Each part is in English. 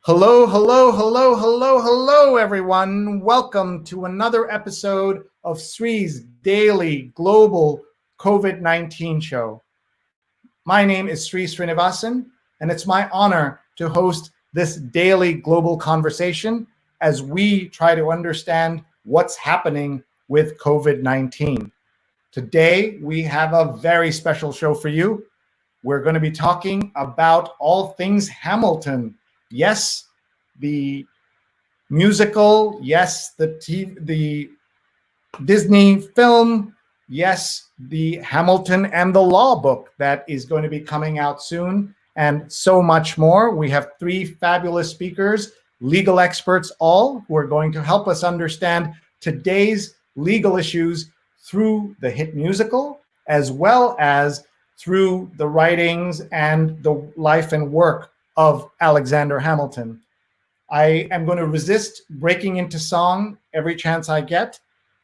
Hello, hello, hello, hello, hello, everyone. Welcome to another episode of Sree's daily global COVID-19 show. My name is Sree Sreenivasan, and it's my honor to host this daily global conversation as we try to understand what's happening with COVID-19. Today, we have a very special show for you. We're going to be talking about all things Hamilton. Yes, the musical, yes, the Disney film, yes, the Hamilton and the Law book that is going to be coming out soon, and so much more. We have three fabulous speakers, legal experts all, who are going to help us understand today's legal issues through the hit musical, as well as through the writings and the life and work of Alexander Hamilton. I am going to resist breaking into song every chance I get.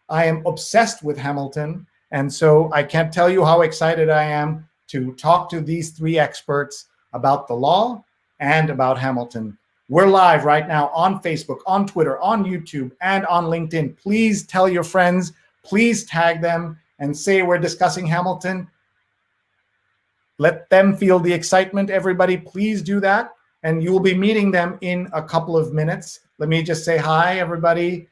I am obsessed with Hamilton, and so I can't tell you how excited I am to talk to these three experts about the law and about Hamilton. We're live right now on Facebook, on Twitter, on YouTube, and on LinkedIn. Please tell your friends, please tag them and say we're discussing Hamilton. Let them feel the excitement, everybody. Please do that. And you will be meeting them in a couple of minutes. Let me just say hi, everybody.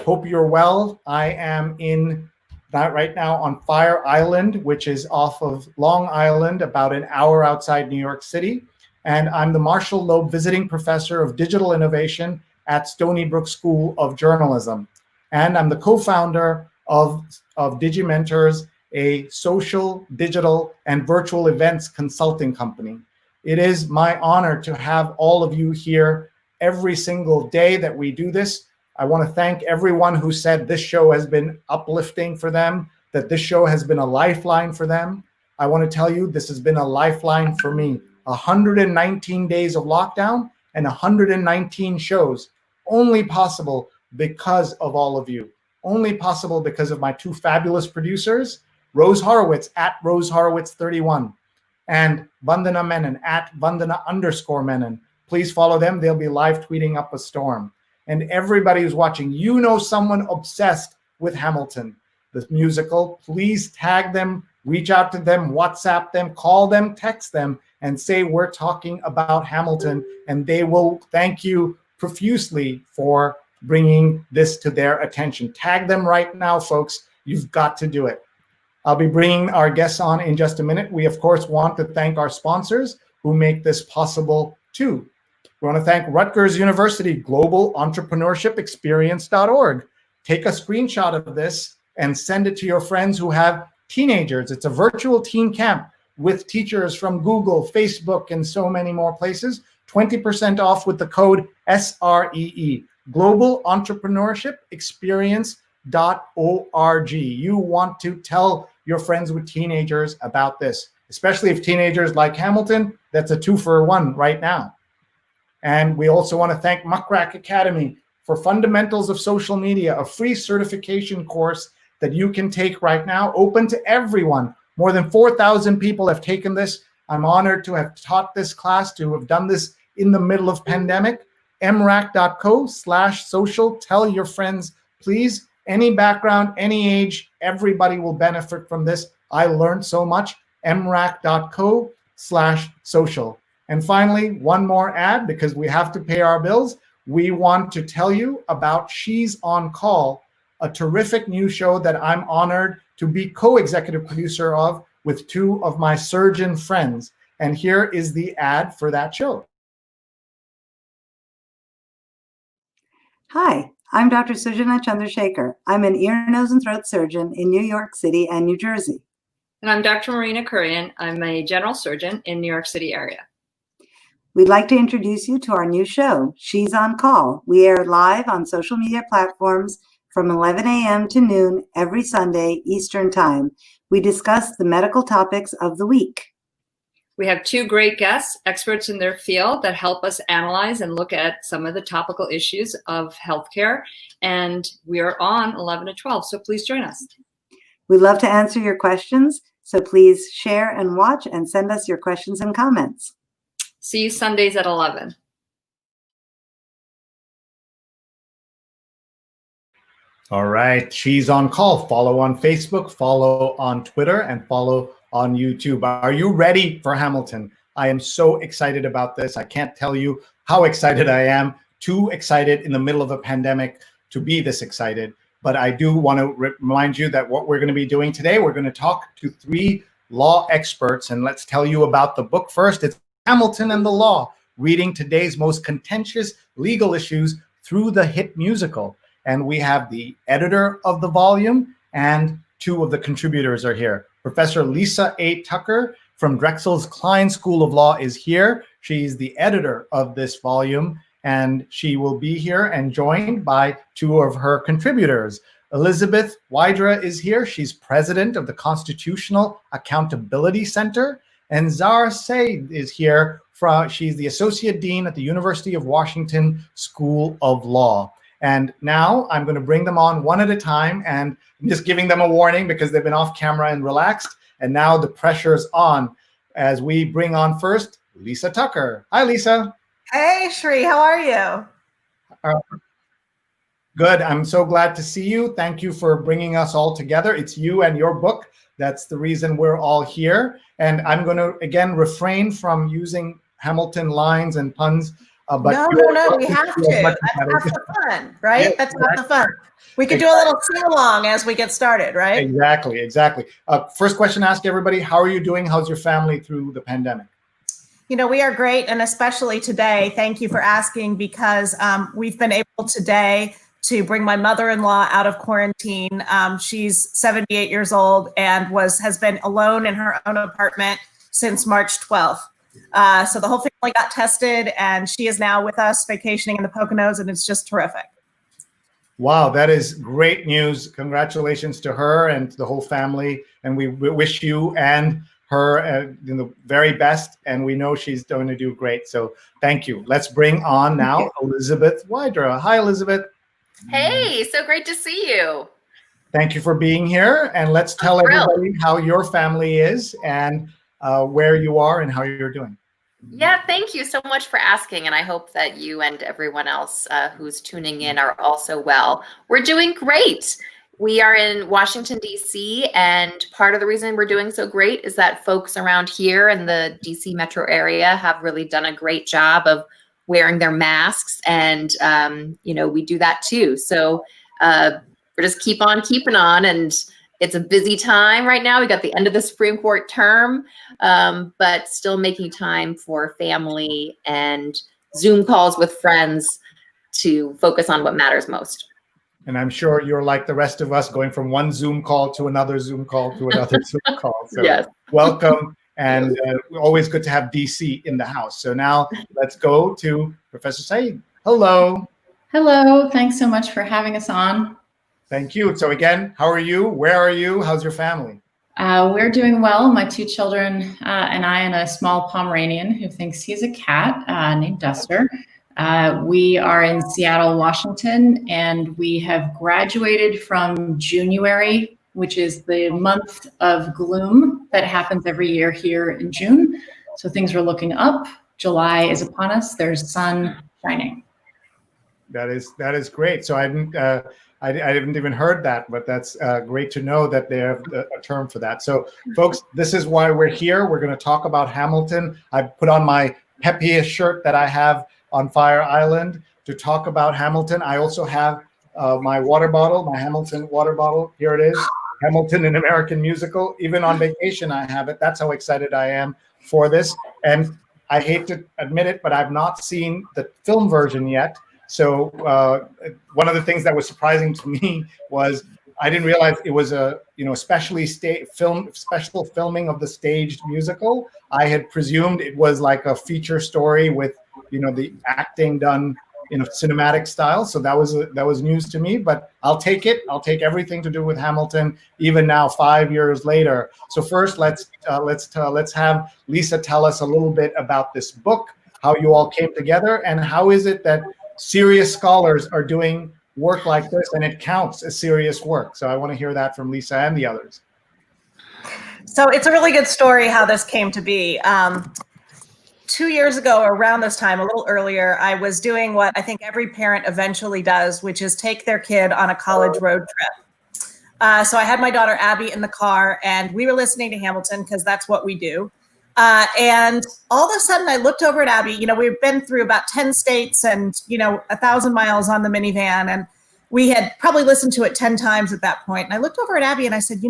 Hope you're well. I am in that right now on Fire Island, which is off of Long Island, about an hour outside New York City. And I'm the Marshall Loeb Visiting Professor of Digital Innovation at Stony Brook School of Journalism. And I'm the co-founder of Digimentors, a social, digital, and virtual events consulting company. It is my honor to have all of you here every single day that we do this. I want to thank everyone who said this show has been uplifting for them, that this show has been a lifeline for them. I want to tell you, this has been a lifeline for me. 119 days of lockdown and 119 shows, only possible because of all of you. Only possible because of my two fabulous producers, Rose Horowitz at Rose Horowitz 31. And Vandana Menon at Vandana_Menon. Please follow them. They'll be live tweeting up a storm. And everybody who's watching, you know someone obsessed with Hamilton, the musical. Please tag them, reach out to them, WhatsApp them, call them, text them, and say we're talking about Hamilton. And they will thank you profusely for bringing this to their attention. Tag them right now, folks. You've got to do it. I'll be bringing our guests on in just a minute. We, of course, want to thank our sponsors who make this possible, too. We want to thank Rutgers University Global Entrepreneurship Experience.org. Take a screenshot of this and send it to your friends who have teenagers. It's a virtual teen camp with teachers from Google, Facebook, and so many more places. 20% off with the code SREE, Global Entrepreneurship Experience.org. You want to tell your friends with teenagers about this, especially if teenagers like Hamilton. That's a 2-for-1 right now. And we also want to thank Muckrack Academy for Fundamentals of Social Media, a free certification course that you can take right now, open to everyone. More than 4,000 people have taken this. I'm honored to have taught this class, to have done this in the middle of pandemic. mrac.co/social. Tell your friends, please. Any background, any age, everybody will benefit from this. I learned so much. mrac.co/social. And finally, one more ad, because we have to pay our bills. We want to tell you about She's on Call, a terrific new show that I'm honored to be co-executive producer of with two of my surgeon friends. And here is the ad for that show. Hi, I'm Dr. Sujana Chandrasekhar. I'm an ear, nose, and throat surgeon in New York City and New Jersey. And I'm Dr. Marina Kurian. I'm a general surgeon in New York City area. We'd like to introduce you to our new show, She's on Call. We air live on social media platforms from 11 a.m. to noon every Sunday Eastern Time. We discuss the medical topics of the week. We have two great guests, experts in their field, that help us analyze and look at some of the topical issues of healthcare. And we are on 11 to 12, so please join us. We'd love to answer your questions, so please share and watch and send us your questions and comments. See you Sundays at 11. All right, she's on call. Follow on Facebook, follow on Twitter, and follow on YouTube. Are you ready for Hamilton? I am so excited about this. I can't tell you how excited I am. Too excited in the middle of a pandemic to be this excited. But I do want to remind you that what we're going to be doing today, we're going to talk to 3 law experts. And let's tell you about the book first. It's Hamilton and the Law, reading today's most contentious legal issues through the hit musical. And we have the editor of the volume and 2 of the contributors are here. Professor Lisa A. Tucker from Drexel's Kline School of Law is here. She's the editor of this volume, and she will be here and joined by 2 of her contributors. Elizabeth Wydra is here. She's president of the Constitutional Accountability Center. And Zahra Said is here. She's the associate dean at the University of Washington School of Law. And now I'm going to bring them on one at a time, and I'm just giving them a warning because they've been off camera and relaxed. And now the pressure's on as we bring on first Lisa Tucker. Hi, Lisa. Hey, Sree, how are you? Good. I'm so glad to see you. Thank you for bringing us all together. It's you and your book. That's the reason we're all here. And I'm going to, again, refrain from using Hamilton lines and puns. But no, we have to. That's half the fun, right? Yeah, that's half the fun. We can do a little sing-along as we get started, right? Exactly. First question, ask everybody, how are you doing? How's your family through the pandemic? You know, we are great, and especially today, thank you for asking, because we've been able today to bring my mother-in-law out of quarantine. She's 78 years old and has been alone in her own apartment since March 12th. So the whole family got tested, and she is now with us vacationing in the Poconos, and it's just terrific. Wow, that is great news. Congratulations to her and the whole family. And we wish you and her the very best. And we know she's going to do great. So thank you. Let's bring on now Elizabeth Wydra. Hi, Elizabeth. Hey, so great to see you. Thank you for being here. And let's tell everybody how your family is and where you are and how you're doing. Yeah, thank you so much for asking. And I hope that you and everyone else who's tuning in are also well. We're doing great. We are in Washington, D.C. And part of the reason we're doing so great is that folks around here in the D.C. metro area have really done a great job of wearing their masks. And, we do that too. So we're just keep on keeping on. And it's a busy time right now. We got the end of the Supreme Court term, but still making time for family and Zoom calls with friends to focus on what matters most. And I'm sure you're like the rest of us, going from one Zoom call to another Zoom call to another Zoom call. So yes. Welcome. And always good to have DC in the house. So now let's go to Professor Said. Hello. Hello. Thanks so much for having us on. Thank you. So again, how are you? Where are you? How's your family? We're doing well. My 2 children and I, and a small Pomeranian who thinks he's a cat named Duster. We are in Seattle, Washington, and we have graduated from January, which is the month of gloom that happens every year here in June. So things are looking up. July is upon us. There's sun shining. That is great. So I haven't even heard that, but that's great to know that they have a term for that. So folks, this is why we're here. We're going to talk about Hamilton. I put on my peppiest shirt that I have on Fire Island to talk about Hamilton. I also have my water bottle, my Hamilton water bottle. Here it is, Hamilton, an American musical. Even on vacation, I have it. That's how excited I am for this. And I hate to admit it, but I've not seen the film version yet. So one of the things that was surprising to me was I didn't realize it was a special filming of the staged musical. I had presumed it was like a feature story with the acting done in a cinematic style. So that was news to me. But I'll take it. I'll take everything to do with Hamilton, even now 5 years later. So first, let's have Lisa tell us a little bit about this book, how you all came together, and how is it that serious scholars are doing work like this and it counts as serious work. So I want to hear that from Lisa and the others. So it's a really good story how this came to be. 2 years ago, around this time, a little earlier, I was doing what I think every parent eventually does, which is take their kid on a college road trip. So I had my daughter Abby in the car, and we were listening to Hamilton because that's what we do. And all of a sudden, I looked over at Abby. You know, we've been through about 10 states and, 1,000 miles on the minivan, and we had probably listened to it 10 times at that point. And I looked over at Abby and I said,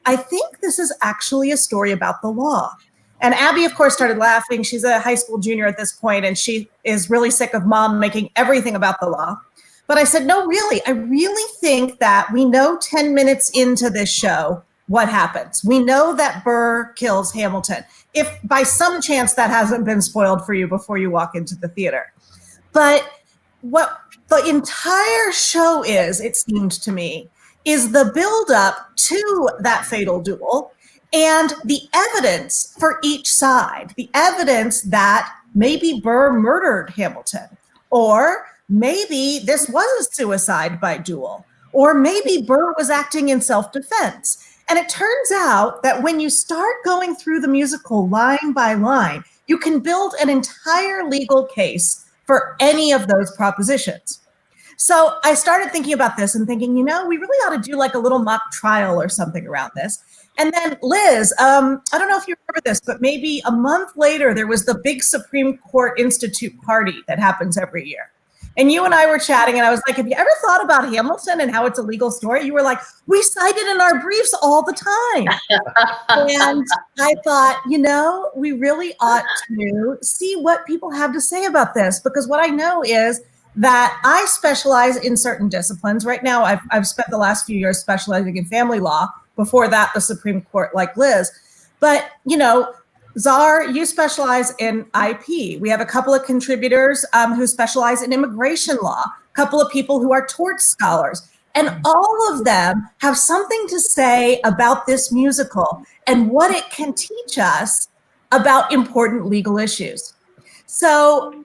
I think this is actually a story about the law. And Abby, of course, started laughing. She's a high school junior at this point, and she is really sick of mom making everything about the law. But I said, no, really, I really think that we know 10 minutes into this show what happens. We know that Burr kills Hamilton, if by some chance that hasn't been spoiled for you before you walk into the theater. But what the entire show is, it seemed to me, is the buildup to that fatal duel and the evidence for each side, the evidence that maybe Burr murdered Hamilton, or maybe this was a suicide by duel, or maybe Burr was acting in self-defense. And it turns out that when you start going through the musical line by line, you can build an entire legal case for any of those propositions. So I started thinking about this and thinking, we really ought to do like a little mock trial or something around this. And then Liz, I don't know if you remember this, but maybe a month later, there was the big Supreme Court Institute party that happens every year. And you and I were chatting, and I was like, have you ever thought about Hamilton and how it's a legal story? You were like, we cite it in our briefs all the time. And I thought, we really ought to see what people have to say about this, because what I know is that I specialize in certain disciplines. Right now, I've spent the last few years specializing in family law. Before that, the Supreme Court, like Liz. But, Zahr, you specialize in IP. We have a couple of contributors who specialize in immigration law, a couple of people who are tort scholars. And all of them have something to say about this musical and what it can teach us about important legal issues. So,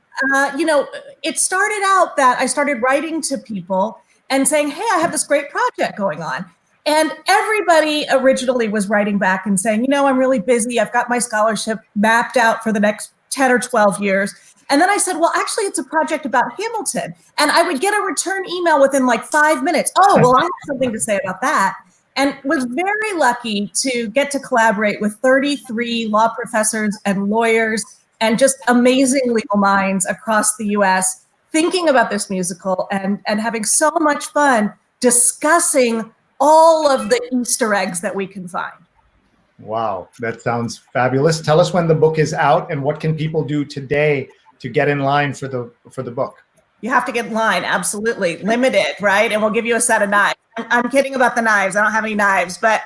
it started out that I started writing to people and saying, hey, I have this great project going on. And everybody originally was writing back and saying, I'm really busy. I've got my scholarship mapped out for the next 10 or 12 years. And then I said, well, actually, it's a project about Hamilton. And I would get a return email within like 5 minutes. Oh, well, I have something to say about that. And was very lucky to get to collaborate with 33 law professors and lawyers and just amazing legal minds across the US thinking about this musical and having so much fun discussing all of the Easter eggs that we can find. Wow, that sounds fabulous. Tell us when the book is out and what can people do today to get in line for the book? You have to get in line, absolutely. Limited, right? And we'll give you a set of knives. I'm kidding about the knives. I don't have any knives, but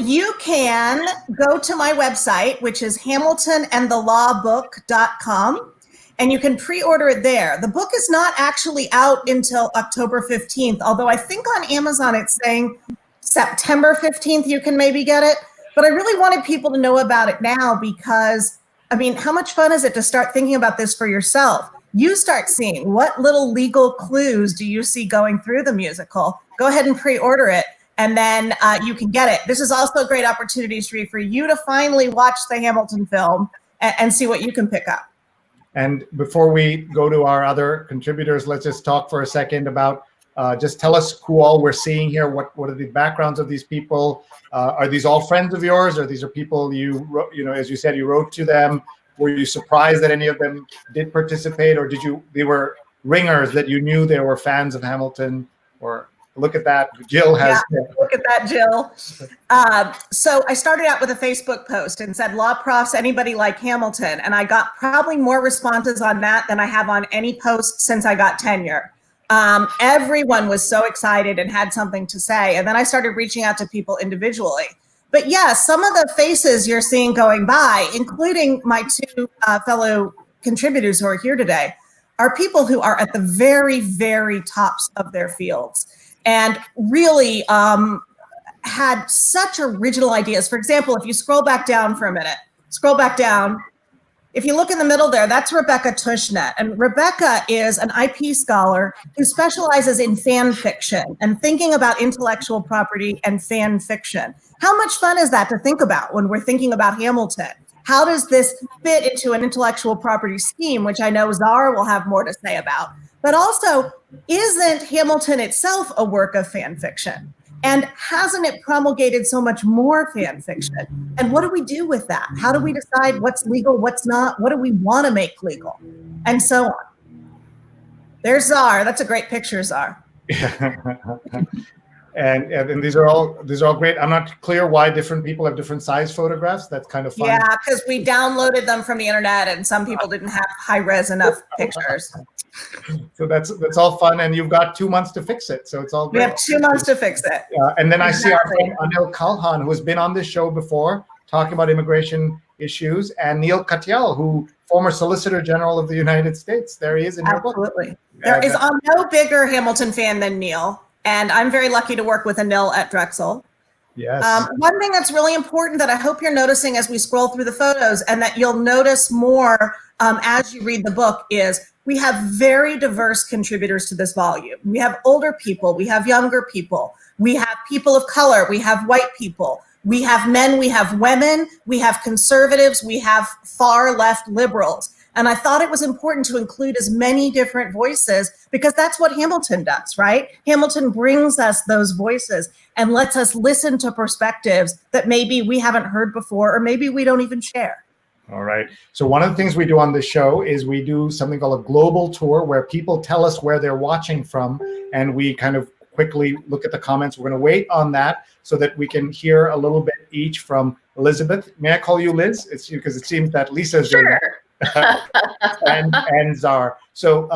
you can go to my website, which is hamiltonandthelawbook.com. And you can pre-order it there. The book is not actually out until October 15th, although I think on Amazon it's saying September 15th you can maybe get it. But I really wanted people to know about it now because, how much fun is it to start thinking about this for yourself? You start seeing what little legal clues do you see going through the musical. Go ahead and pre-order it, and then you can get it. This is also a great opportunity, Sree, for you to finally watch the Hamilton film and see what you can pick up. And before we go to our other contributors, let's just talk for a second about, just tell us who all we're seeing here. What are the backgrounds of these people? Are these all friends of yours, or these are people you wrote, as you said, you wrote to them? Were you surprised that any of them did participate, or they were ringers that you knew they were fans of Hamilton? Or look at that, Jill has. Yeah, look at that, Jill. So I started out with a Facebook post and said, law profs, anybody like Hamilton? And I got probably more responses on that than I have on any post since I got tenure. Everyone was so excited and had something to say. And then I started reaching out to people individually. But yeah, some of the faces you're seeing going by, including my two fellow contributors who are here today, are people who are at the very, very tops of their fields and really had such original ideas. For example, if you scroll back down for a minute, scroll back down. If you look in the middle there, that's Rebecca Tushnet. And Rebecca is an IP scholar who specializes in fan fiction and thinking about intellectual property and fan fiction. How much fun is that to think about when we're thinking about Hamilton? How does this fit into an intellectual property scheme, which I know Zahr will have more to say about? But also, isn't Hamilton itself a work of fan fiction? And hasn't it promulgated so much more fan fiction? And what do we do with that? How do we decide what's legal, what's not? What do we want to make legal? And so on. There's Zahr. That's a great picture, Zahr. And these are all great. I'm not clear why different people have different size photographs. That's kind of fun. Yeah, because we downloaded them from the internet, and some people didn't have high-res enough pictures. So that's all fun, and you've got 2 months to fix it. So it's all great. We have 2 months to fix it. And then I see our friend Anil Kalhan, who has been on this show before, talking about immigration issues, and Neil Katyal, who former Solicitor General of the United States. There he is in your book. Absolutely. There is no bigger Hamilton fan than Neil, and I'm very lucky to work with Anil at Drexel. Yes. One thing that's really important that I hope you're noticing as we scroll through the photos, and that you'll notice more as you read the book, is we have very diverse contributors to this volume. We have older people, we have younger people, we have people of color, we have white people, we have men, we have women, we have conservatives, we have far left liberals. And I thought it was important to include as many different voices because that's what Hamilton does, right? Hamilton brings us those voices and lets us listen to perspectives that maybe we haven't heard before or maybe we don't even share. All right. So one of the things we do on this show is we do something called a global tour where people tell us where they're watching from, and we kind of quickly look at the comments. We're going to wait on that so that we can hear a little bit each from Elizabeth. May I call you Liz? It's because it seems that Lisa's doing that. and Zahr. So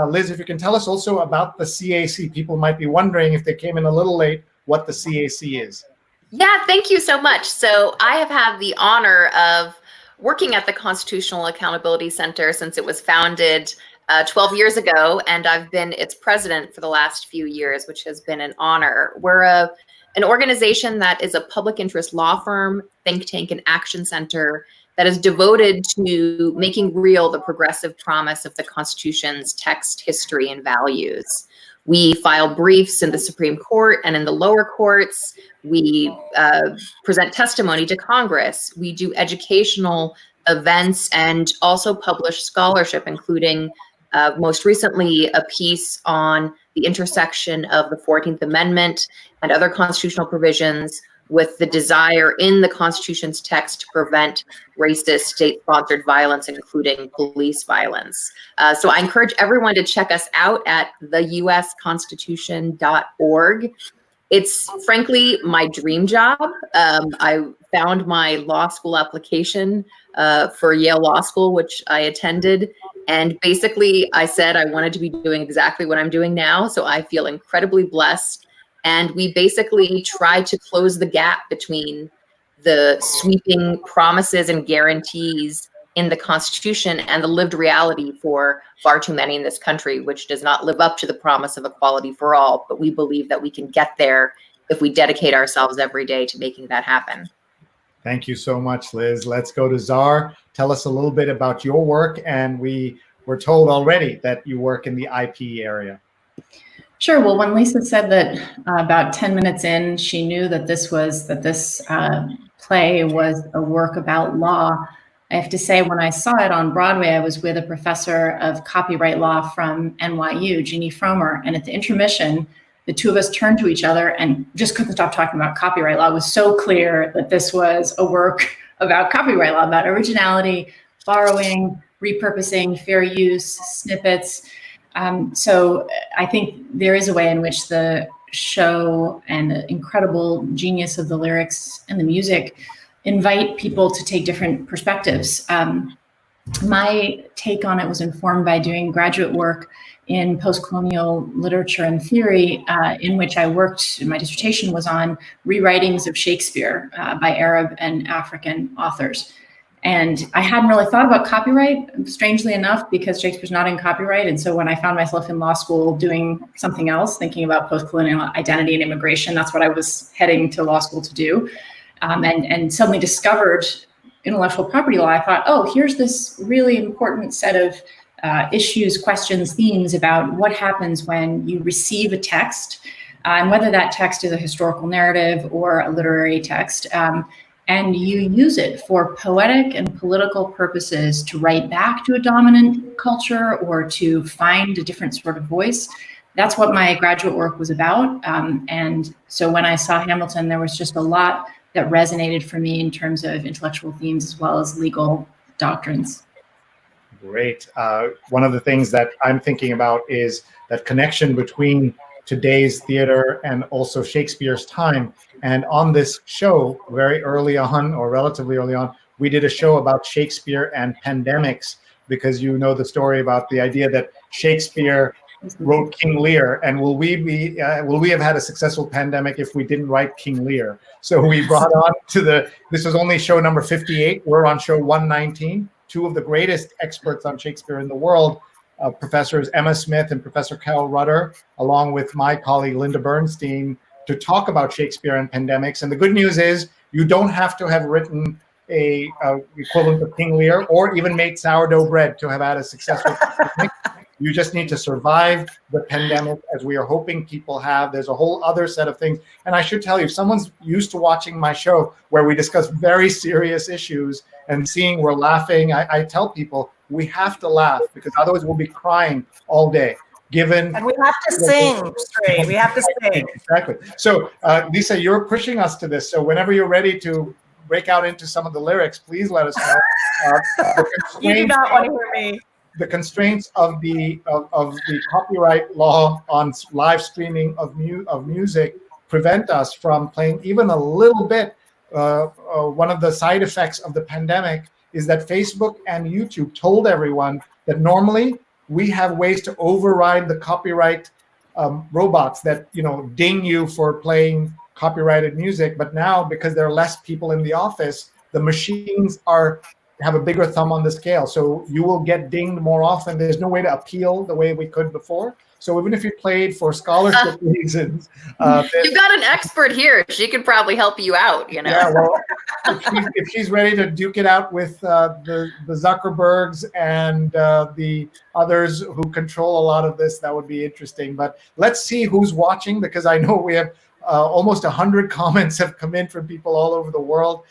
Liz, if you can tell us also about the CAC. People might be wondering if they came in a little late what the CAC is. Yeah, thank you so much. So I have had the honor of working at the Constitutional Accountability Center since it was founded 12 years ago, and I've been its president for the last few years, which has been an honor. We're an organization that is a public interest law firm, think tank, and action center that is devoted to making real the progressive promise of the Constitution's text, history, and values. We file briefs in the Supreme Court and in the lower courts. We present testimony to Congress. We do educational events and also publish scholarship, including most recently a piece on the intersection of the 14th Amendment and other constitutional provisions with the desire in the Constitution's text to prevent racist state-sponsored violence, including police violence. So I encourage everyone to check us out at theusconstitution.org. It's frankly my dream job. I found my law school application for Yale Law School, which I attended. And basically I said I wanted to be doing exactly what I'm doing now. So I feel incredibly blessed. And we basically try to close the gap between the sweeping promises and guarantees in the Constitution and the lived reality for far too many in this country, which does not live up to the promise of equality for all. But we believe that we can get there if we dedicate ourselves every day to making that happen. Thank you so much, Liz. Let's go to Zahr. Tell us a little bit about your work. And we were told already that you work in the IP area. Sure. Well, when Lisa said that about 10 minutes in, she knew that this play was a work about law. I have to say, when I saw it on Broadway, I was with a professor of copyright law from NYU, Jeannie Fromer, and at the intermission, the two of us turned to each other and just couldn't stop talking about copyright law. It was so clear that this was a work about copyright law, about originality, borrowing, repurposing, fair use, snippets. So I think there is a way in which the show and the incredible genius of the lyrics and the music invite people to take different perspectives. My take on it was informed by doing graduate work in post-colonial literature and theory, in which I worked, my dissertation was on rewritings of Shakespeare by Arab and African authors. And I hadn't really thought about copyright, strangely enough, because Shakespeare's not in copyright. And so when I found myself in law school doing something else, thinking about post-colonial identity and immigration, that's what I was heading to law school to do. And suddenly discovered intellectual property law. I thought, oh, here's this really important set of issues, questions, themes about what happens when you receive a text, and whether that text is a historical narrative or a literary text. and you use it for poetic and political purposes to write back to a dominant culture or to find a different sort of voice. That's what my graduate work was about. And so when I saw Hamilton, there was just a lot that resonated for me in terms of intellectual themes as well as legal doctrines. Great. One of the things that I'm thinking about is that connection between today's theater and also Shakespeare's time. And on this show, very early on, or relatively early on, we did a show about Shakespeare and pandemics, because you know the story about the idea that Shakespeare wrote King Lear, and will we have had a successful pandemic if we didn't write King Lear? So we brought on this was only show number 58. We're on show 119. Two of the greatest experts on Shakespeare in the world, Professors Emma Smith and Professor Carol Rudder, along with my colleague Linda Bernstein, to talk about Shakespeare and pandemics. And the good news is you don't have to have written a equivalent of King Lear or even made sourdough bread to have had a successful pandemic. You just need to survive the pandemic, as we are hoping people have. There's a whole other set of things. And I should tell you, if someone's used to watching my show where we discuss very serious issues and seeing we're laughing, I tell people we have to laugh, because otherwise we'll be crying all day. And we have to sing, Sree. We have to sing. Exactly. So, Lisa, you're pushing us to this. So whenever you're ready to break out into some of the lyrics, please let us know. You do not want to hear me. The constraints of the copyright law on live streaming of music prevent us from playing even a little bit. One of the side effects of the pandemic is that Facebook and YouTube told everyone that normally we have ways to override the copyright robots that ding you for playing copyrighted music, but now because there are less people in the office, the machines have a bigger thumb on the scale. So you will get dinged more often. There's no way to appeal the way we could before. So even if you played for scholarship reasons, you've got an expert here. She could probably help you out. Yeah, well, if she's ready to duke it out with the Zuckerbergs and the others who control a lot of this, that would be interesting. But let's see who's watching, because I know we have almost 100 comments have come in from people all over the world.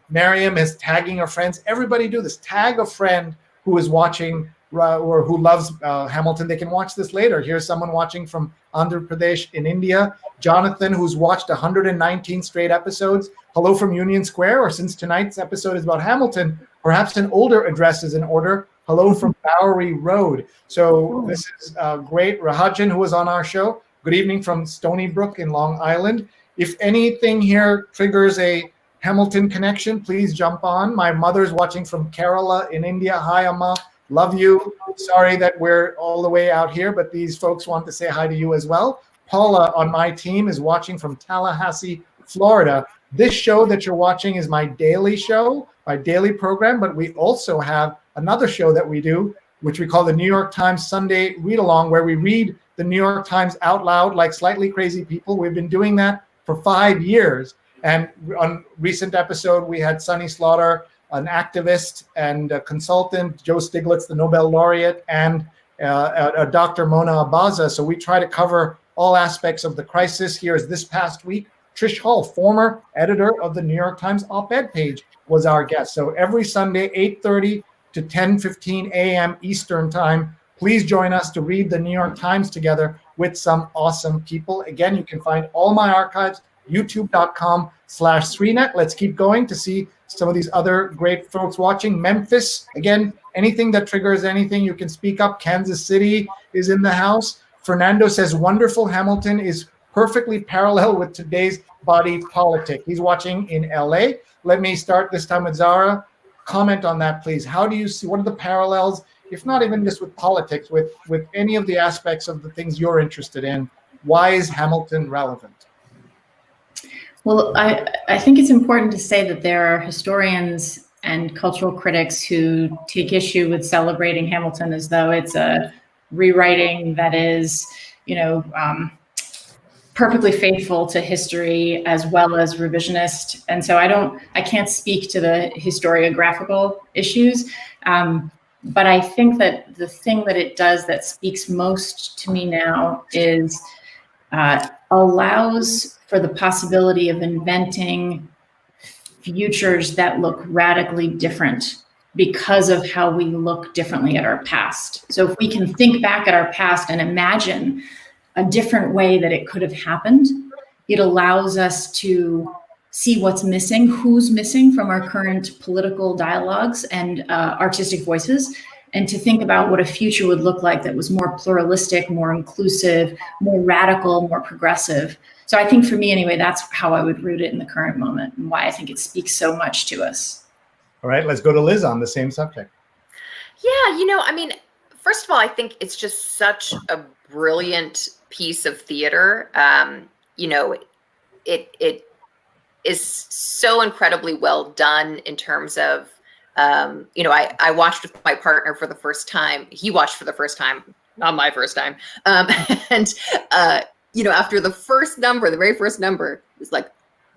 Miriam is tagging her friends. Everybody do this. Tag a friend who is watching or who loves Hamilton. They can watch this later. Here's someone watching from Andhra Pradesh in India. Jonathan, who's watched 119 straight episodes. Hello from Union Square, or since tonight's episode is about Hamilton, perhaps an older address is in order. Hello from Bowery Road. So this is great. Rahajan, who was on our show. Good evening from Stony Brook in Long Island. If anything here triggers a Hamilton connection, please jump on. My mother's watching from Kerala in India. Hi, Amma. Love you. Sorry that we're all the way out here, but these folks want to say hi to you as well. Paula on my team is watching from Tallahassee, Florida. This show that you're watching is my daily show, my daily program, but we also have another show that we do, which we call the New York Times Sunday Read Along, where we read the New York Times out loud like slightly crazy people. We've been doing that for 5 years. And on recent episode, we had Sunny Slaughter, an activist and a consultant, Joe Stiglitz, the Nobel laureate, and Dr. Mona Abaza. So we try to cover all aspects of the crisis. Here's this past week, Trish Hull, former editor of the New York Times op-ed page, was our guest. So every Sunday, 8:30 to 10:15 a.m. Eastern time, please join us to read the New York Times together with some awesome people. Again, you can find all my archives, youtube.com/SreeNet. Let's keep going to see some of these other great folks watching. Memphis, again, anything that triggers anything, you can speak up. Kansas City is in the house. Fernando says, wonderful. Hamilton is perfectly parallel with today's body politic. He's watching in LA. Let me start this time with Zahra. Comment on that, please. How do you see, what are the parallels, if not even just with politics, with any of the aspects of the things you're interested in? Why is Hamilton relevant? Well, I think it's important to say that there are historians and cultural critics who take issue with celebrating Hamilton as though it's a rewriting that is, perfectly faithful to history as well as revisionist. And so I can't speak to the historiographical issues, but I think that the thing that it does that speaks most to me now is allows for the possibility of inventing futures that look radically different because of how we look differently at our past. So if we can think back at our past and imagine a different way that it could have happened, it allows us to see what's missing, who's missing from our current political dialogues and artistic voices, and to think about what a future would look like that was more pluralistic, more inclusive, more radical, more progressive. So I think for me anyway, that's how I would root it in the current moment and why I think it speaks so much to us. All right, let's go to Liz on the same subject. Yeah, I mean, first of all, I think it's just such a brilliant piece of theater. It is so incredibly well done in terms of, I watched with my partner for the first time. He watched for the first time, not my first time. And after the first number, the very first number, it was like,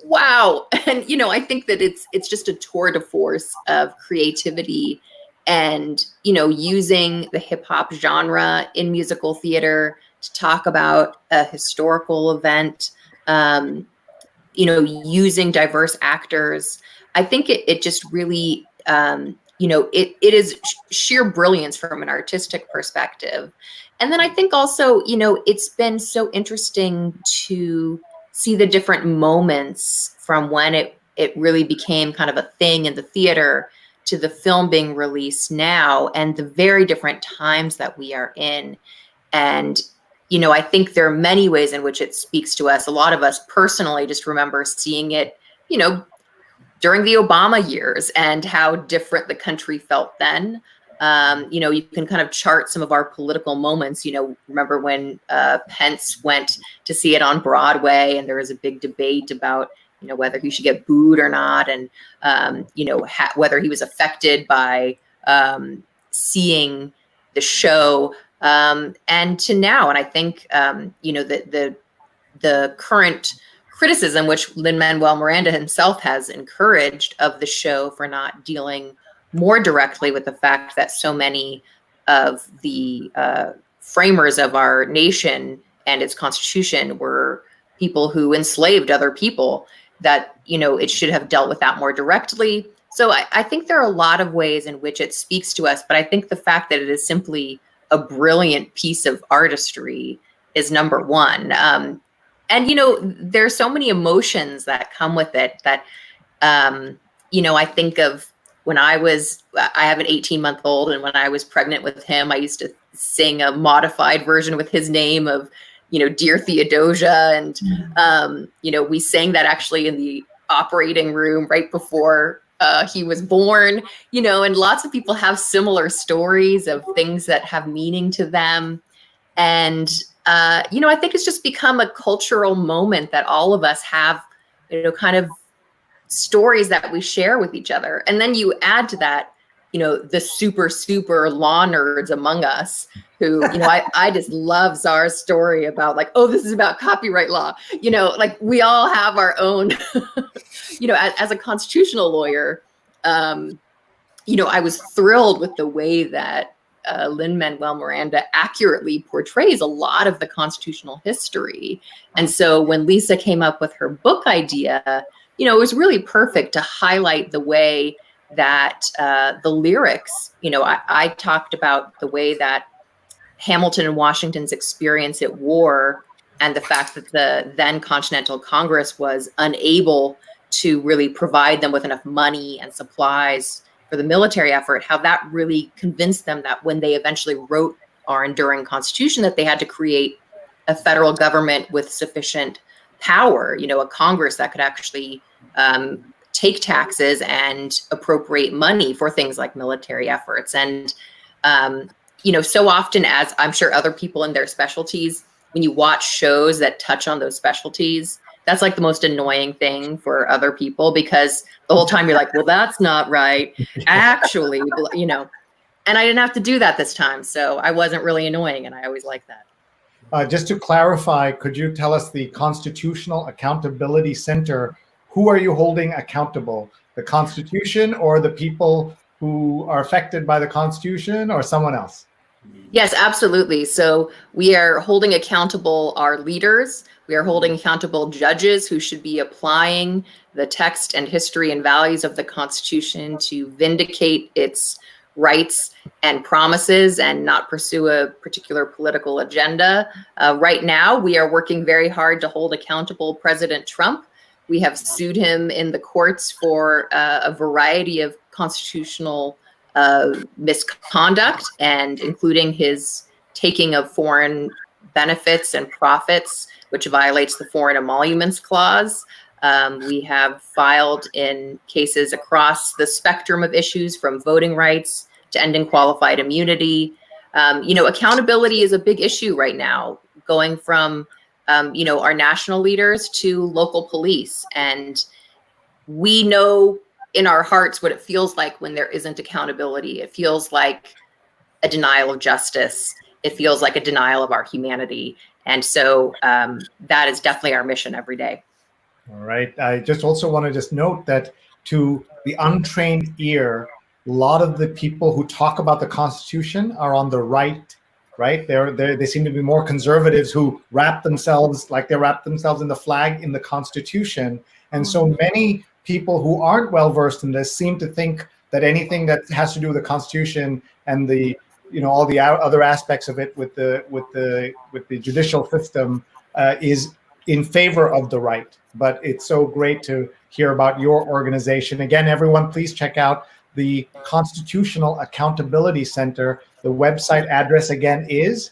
wow. And, I think that it's just a tour de force of creativity and, using the hip hop genre in musical theater to talk about a historical event, using diverse actors. I think it just really, it is sheer brilliance from an artistic perspective. And then I think also, it's been so interesting to see the different moments from when it really became kind of a thing in the theater to the film being released now, and the very different times that we are in. And, I think there are many ways in which it speaks to us. A lot of us personally just remember seeing it, during the Obama years and how different the country felt then. You can kind of chart some of our political moments. Remember when Pence went to see it on Broadway, and there was a big debate about, whether he should get booed or not, and, whether he was affected by seeing the show, and to now. And I think, the current criticism, which Lin-Manuel Miranda himself has encouraged of the show for not dealing more directly with the fact that so many of the framers of our nation and its constitution were people who enslaved other people, that, it should have dealt with that more directly. So I think there are a lot of ways in which it speaks to us, but I think the fact that it is simply a brilliant piece of artistry is number one. And, there's so many emotions that come with it that, I think of when I have an 18-month-old, and when I was pregnant with him, I used to sing a modified version with his name of, Dear Theodosia. And, we sang that actually in the operating room right before he was born, and lots of people have similar stories of things that have meaning to them. And, I think it's just become a cultural moment that all of us have, kind of stories that we share with each other. And then you add to that, the super law nerds among us who, I just love Zahr's story about like, oh, this is about copyright law. Like we all have our own, as a constitutional lawyer, I was thrilled with the way that Lin-Manuel Miranda accurately portrays a lot of the constitutional history. And so when Lisa came up with her book idea, it was really perfect to highlight the way that the lyrics, I talked about the way that Hamilton and Washington's experience at war, and the fact that the then Continental Congress was unable to really provide them with enough money and supplies for the military effort, how that really convinced them that when they eventually wrote our enduring constitution, that they had to create a federal government with sufficient power, a Congress that could actually take taxes and appropriate money for things like military efforts. And, so often, as I'm sure other people in their specialties, when you watch shows that touch on those specialties, that's like the most annoying thing for other people, because the whole time you're like, well, that's not right. Actually, and I didn't have to do that this time. So I wasn't really annoying, and I always like that. Just to clarify, could you tell us the Constitutional Accountability Center, who are you holding accountable? The Constitution or the people who are affected by the Constitution, or someone else? Yes, absolutely. So we are holding accountable our leaders. We are holding accountable judges who should be applying the text and history and values of the Constitution to vindicate its rights and promises and not pursue a particular political agenda. Right now, we are working very hard to hold accountable President Trump. We have sued him in the courts for a variety of constitutional misconduct, and including his taking of foreign benefits and profits, which violates the Foreign Emoluments Clause. We have filed in cases across the spectrum of issues, from voting rights to ending qualified immunity. Accountability is a big issue right now, going from our national leaders to local police. And we know in our hearts what it feels like when there isn't accountability. It feels like a denial of justice. It feels like a denial of our humanity. And so that is definitely our mission every day. All right. I just also want to just note that to the untrained ear, a lot of the people who talk about the Constitution are on the right. They seem to be more conservatives who wrap themselves like they wrap themselves in the flag in the Constitution. And so many people who aren't well versed in this seem to think that anything that has to do with the Constitution and the all the other aspects of it with the judicial system is in favor of the right. But it's so great to hear about your organization. Again, everyone, please check out the Constitutional Accountability Center. The website address again is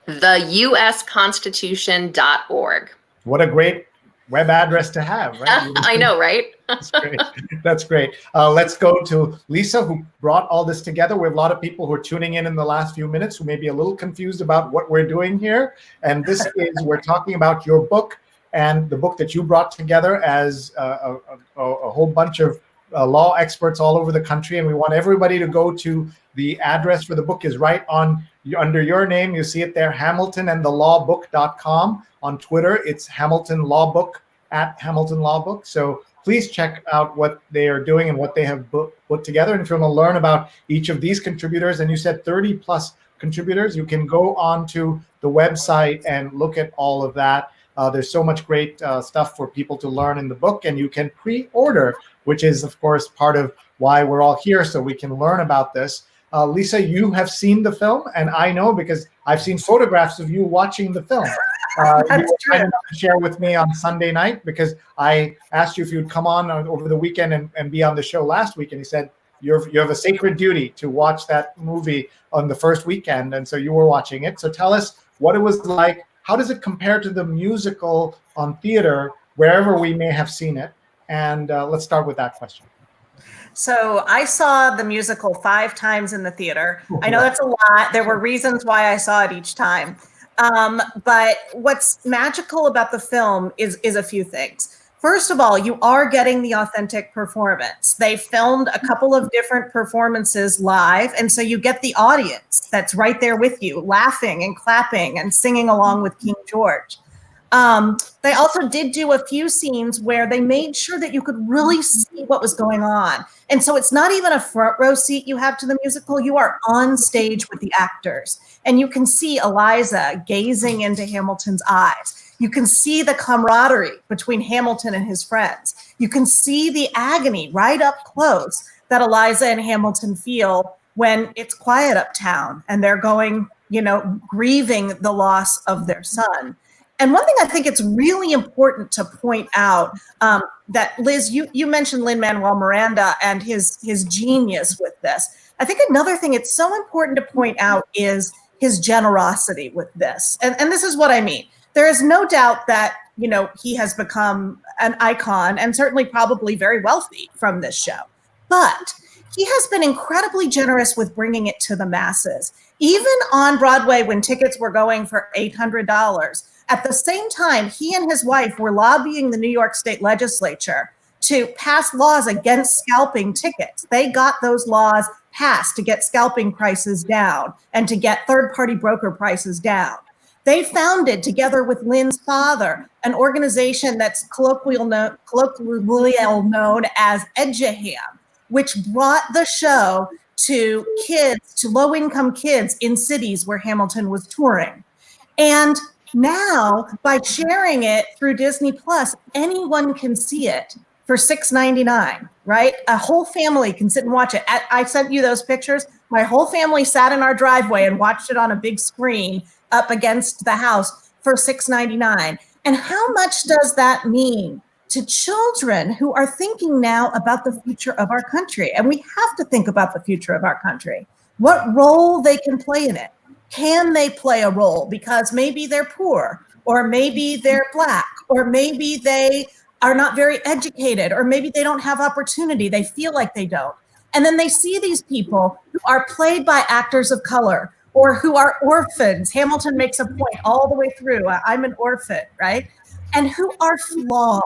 theusconstitution.org. What a great web address to have, right? I know, right? That's great. That's great. Let's go to Lisa, who brought all this together. We have a lot of people who are tuning in the last few minutes who may be a little confused about what we're doing here. And this is, we're talking about your book and the book that you brought together as a whole bunch of law experts all over the country. And we want everybody to go to the address for the book is right on under your name. You see it there, hamiltonandthelawbook.com. On Twitter, it's Hamilton Law Book at Hamilton Law Book. So please check out what they are doing and what they have put together. And if you want to learn about each of these contributors, and you said 30 plus contributors, you can go on to the website and look at all of that. There's so much great stuff for people to learn in the book, and you can pre-order, which is, of course, part of why we're all here, so we can learn about this. Lisa, you have seen the film, and I know because I've seen photographs of you watching the film. You were kind enough to share with me on Sunday night, because I asked you if you'd come on over the weekend and be on the show last week, and you said you have a sacred duty to watch that movie on the first weekend, and so you were watching it. So tell us what it was like. How does it compare to the musical on theater, wherever we may have seen it? And let's start with that question. So I saw the musical 5 times in the theater. I know that's a lot. There were reasons why I saw it each time. But what's magical about the film is a few things. First of all, you are getting the authentic performance. They filmed a couple of different performances live, and so you get the audience that's right there with you, laughing and clapping and singing along with King George. They also did do a few scenes where they made sure that you could really see what was going on. And so it's not even a front row seat you have to the musical. You are on stage with the actors, and you can see Eliza gazing into Hamilton's eyes. You can see the camaraderie between Hamilton and his friends. You can see the agony right up close that Eliza and Hamilton feel when it's quiet uptown and they're going, grieving the loss of their son. And one thing I think it's really important to point out that, Liz, you mentioned Lin-Manuel Miranda and his genius with this. I think another thing it's so important to point out is his generosity with this. And this is what I mean. There is no doubt that, he has become an icon and certainly probably very wealthy from this show. But he has been incredibly generous with bringing it to the masses. Even on Broadway, when tickets were going for $800, at the same time, he and his wife were lobbying the New York State Legislature to pass laws against scalping tickets. They got those laws passed to get scalping prices down and to get third-party broker prices down. They founded, together with Lynn's father, an organization that's colloquially known as Edgeham, which brought the show to kids, to low-income kids in cities where Hamilton was touring. And now, by sharing it through Disney Plus, anyone can see it for $6.99, right? A whole family can sit and watch it. I sent you those pictures. My whole family sat in our driveway and watched it on a big screen up against the house for $6.99. And how much does that mean to children who are thinking now about the future of our country? And we have to think about the future of our country. What role they can play in it. Can they play a role? Because maybe they're poor, or maybe they're Black, or maybe they are not very educated, or maybe they don't have opportunity. They feel like they don't. And then they see these people who are played by actors of color or who are orphans. Hamilton makes a point all the way through. I'm an orphan, right? And who are flawed.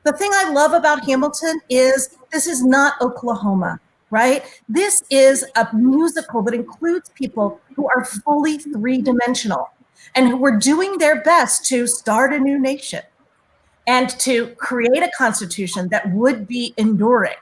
The thing I love about Hamilton is this is not Oklahoma, right? This is a musical that includes people who are fully three-dimensional and who are doing their best to start a new nation and to create a constitution that would be enduring.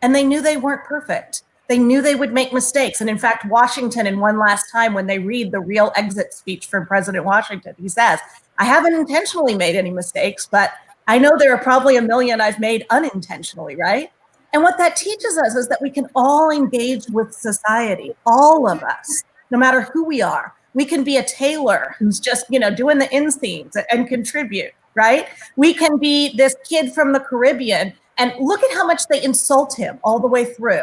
And they knew they weren't perfect. They knew they would make mistakes. And in fact, Washington, in One Last Time, when they read the real exit speech from President Washington, he says, I haven't intentionally made any mistakes, but I know there are probably a million I've made unintentionally, right? And what that teaches us is that we can all engage with society, all of us, no matter who we are. We can be a tailor who's just, doing the inseams and contribute, right? We can be this kid from the Caribbean, and look at how much they insult him all the way through.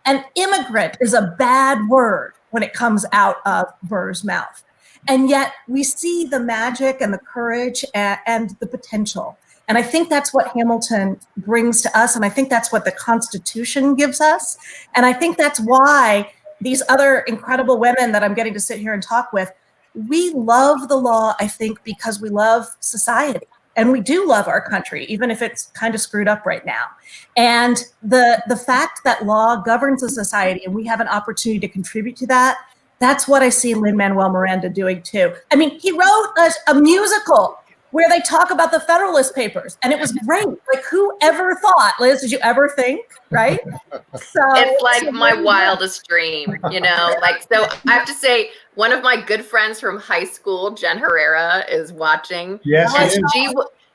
An immigrant is a bad word when it comes out of Burr's mouth. And yet we see the magic and the courage and the potential. And I think that's what Hamilton brings to us. And I think that's what the Constitution gives us. And I think that's why these other incredible women that I'm getting to sit here and talk with, we love the law, I think, because we love society. And we do love our country, even if it's kind of screwed up right now. And the fact that law governs a society and we have an opportunity to contribute to that, that's what I see Lin-Manuel Miranda doing too. I mean, he wrote a musical where they talk about the Federalist Papers, and it was great. Like, who ever thought, Liz, did you ever think, right? So it's like my wildest dream, so I have to say, one of my good friends from high school, Jen Herrera, is watching. Yes,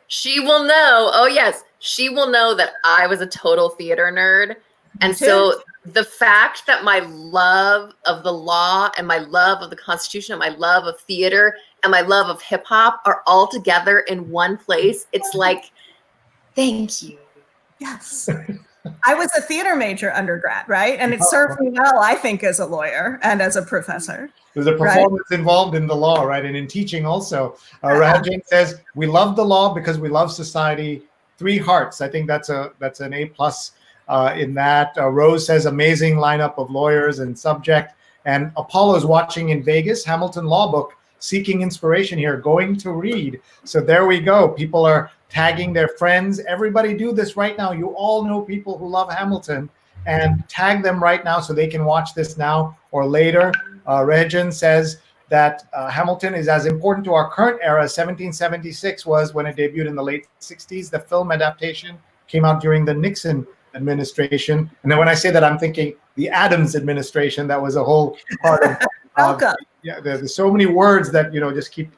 she will know. Oh, yes. She will know that I was a total theater nerd. And so the fact that my love of the law and my love of the Constitution and my love of theater and my love of hip hop are all together in one place, it's like, thank you. Yes. I was a theater major undergrad, right? And it served me well, I think, as a lawyer and as a professor. There's a performance involved in the law, right? And in teaching also. Rajan says, we love the law because we love society. 3 hearts. I think that's an A+ in that. Rose says, amazing lineup of lawyers and subject. And Apollo's watching in Vegas, Hamilton Law Book, seeking inspiration here, going to read. So there we go. People are tagging their friends. Everybody do this right now. You all know people who love Hamilton, and tag them right now so they can watch this now or later. Regan says that Hamilton is as important to our current era as 1776 was when it debuted in the late 60s. The film adaptation came out during the Nixon administration. And then when I say that, I'm thinking the Adams administration. That was a whole part of there's so many words that just keep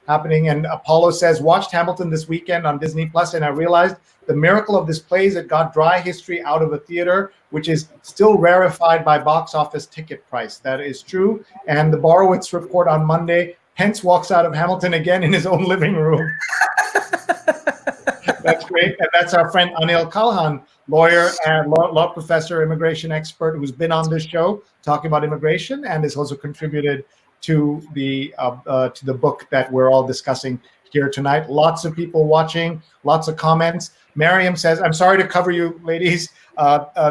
happening. And Apollo says, watched Hamilton this weekend on Disney Plus, and I realized the miracle of this play is it got dry history out of a theater, which is still rarefied by box office ticket price. That is true. And the Borowitz report on Monday, Pence walks out of Hamilton again in his own living room. That's great. And that's our friend Anil Kalhan, lawyer and law professor, immigration expert, who's been on this show talking about immigration and has also contributed to the book that we're all discussing here tonight. Lots of people watching, lots of comments. Miriam says, I'm sorry to cover you, ladies.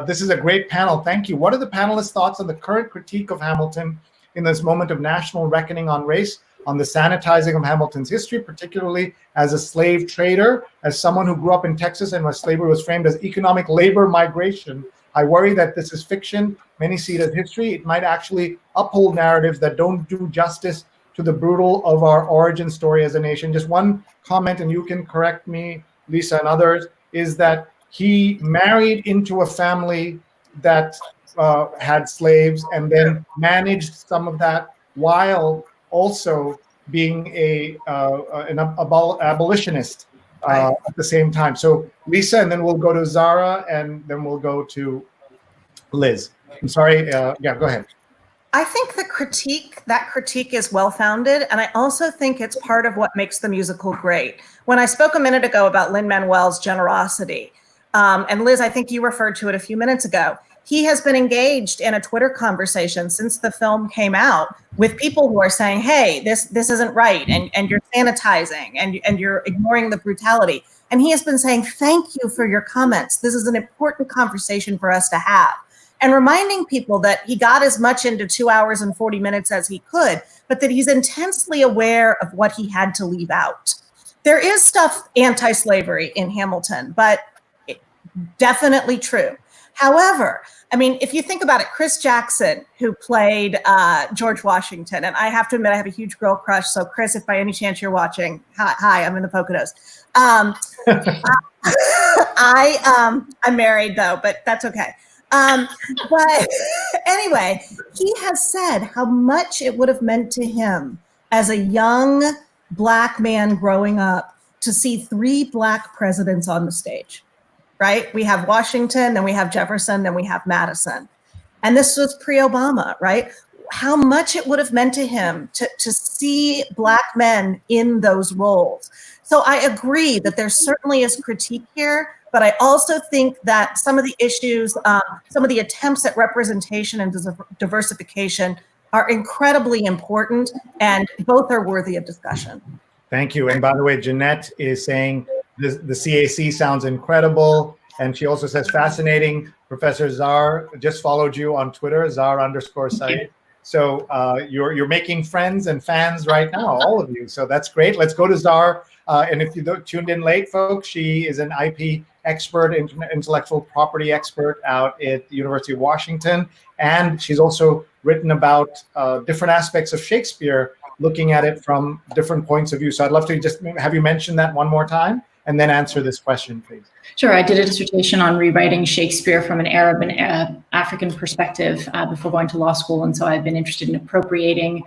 This is a great panel. Thank you. What are the panelists' thoughts on the current critique of Hamilton in this moment of national reckoning on race, on the sanitizing of Hamilton's history, particularly as a slave trader, as someone who grew up in Texas and where slavery was framed as economic labor migration? I worry that this is fiction. Many see it as history. It might actually uphold narratives that don't do justice to the brutal of our origin story as a nation. Just one comment, and you can correct me, Lisa and others, is that he married into a family that had slaves and then managed some of that while also being an abolitionist at the same time. So Lisa, and then we'll go to Zahra, and then we'll go to Liz. I'm sorry. Yeah, go ahead. I think that critique is well-founded, and I also think it's part of what makes the musical great. When I spoke a minute ago about Lin-Manuel's generosity, and Liz, I think you referred to it a few minutes ago, he has been engaged in a Twitter conversation since the film came out with people who are saying, hey, this isn't right, and you're sanitizing, and you're ignoring the brutality. And he has been saying, thank you for your comments. This is an important conversation for us to have. And reminding people that he got as much into 2 hours and 40 minutes as he could, but that he's intensely aware of what he had to leave out. There is stuff anti-slavery in Hamilton, but definitely true. However, I mean, if you think about it, Chris Jackson, who played George Washington, and I have to admit I have a huge girl crush, so Chris, if by any chance you're watching, hi, I'm in the Poconos. I'm married though, but that's okay. But anyway, he has said how much it would have meant to him as a young Black man growing up to see 3 Black presidents on the stage, right? We have Washington, then we have Jefferson, then we have Madison. And this was pre-Obama, right? How much it would have meant to him to see Black men in those roles. So I agree that there certainly is critique here, but I also think that some of the issues, some of the attempts at representation and diversification are incredibly important, and both are worthy of discussion. Thank you. And by the way, Jeanette is saying the CAC sounds incredible. And she also says, fascinating. Professor Zahr just followed you on Twitter, Zahr_Said. So you're making friends and fans right now, all of you. So that's great. Let's go to Zahr. And if you tuned in late, folks, she is an IP expert, intellectual property expert out at the University of Washington. And she's also written about different aspects of Shakespeare, looking at it from different points of view. So I'd love to just have you mention that one more time and then answer this question, please. Sure. I did a dissertation on rewriting Shakespeare from an Arab and African perspective before going to law school. And so I've been interested in appropriating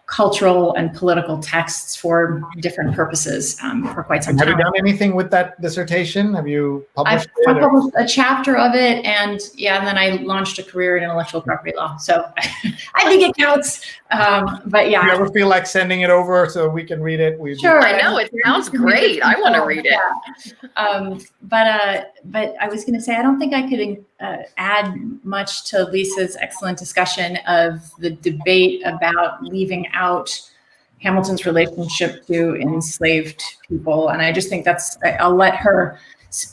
cultural and political texts for different purposes for quite some time. Have you done anything with that dissertation? Have you published it? I published a chapter of it, and then I launched a career in intellectual property law. So I think it counts. But yeah. Do you ever feel like sending it over so we can read it? Sure. I know, it sounds great. I want to read it. Yeah. But I was going to say, I don't think I could add much to Lisa's excellent discussion of the debate about leaving out Hamilton's relationship to enslaved people. And I just think I'll let her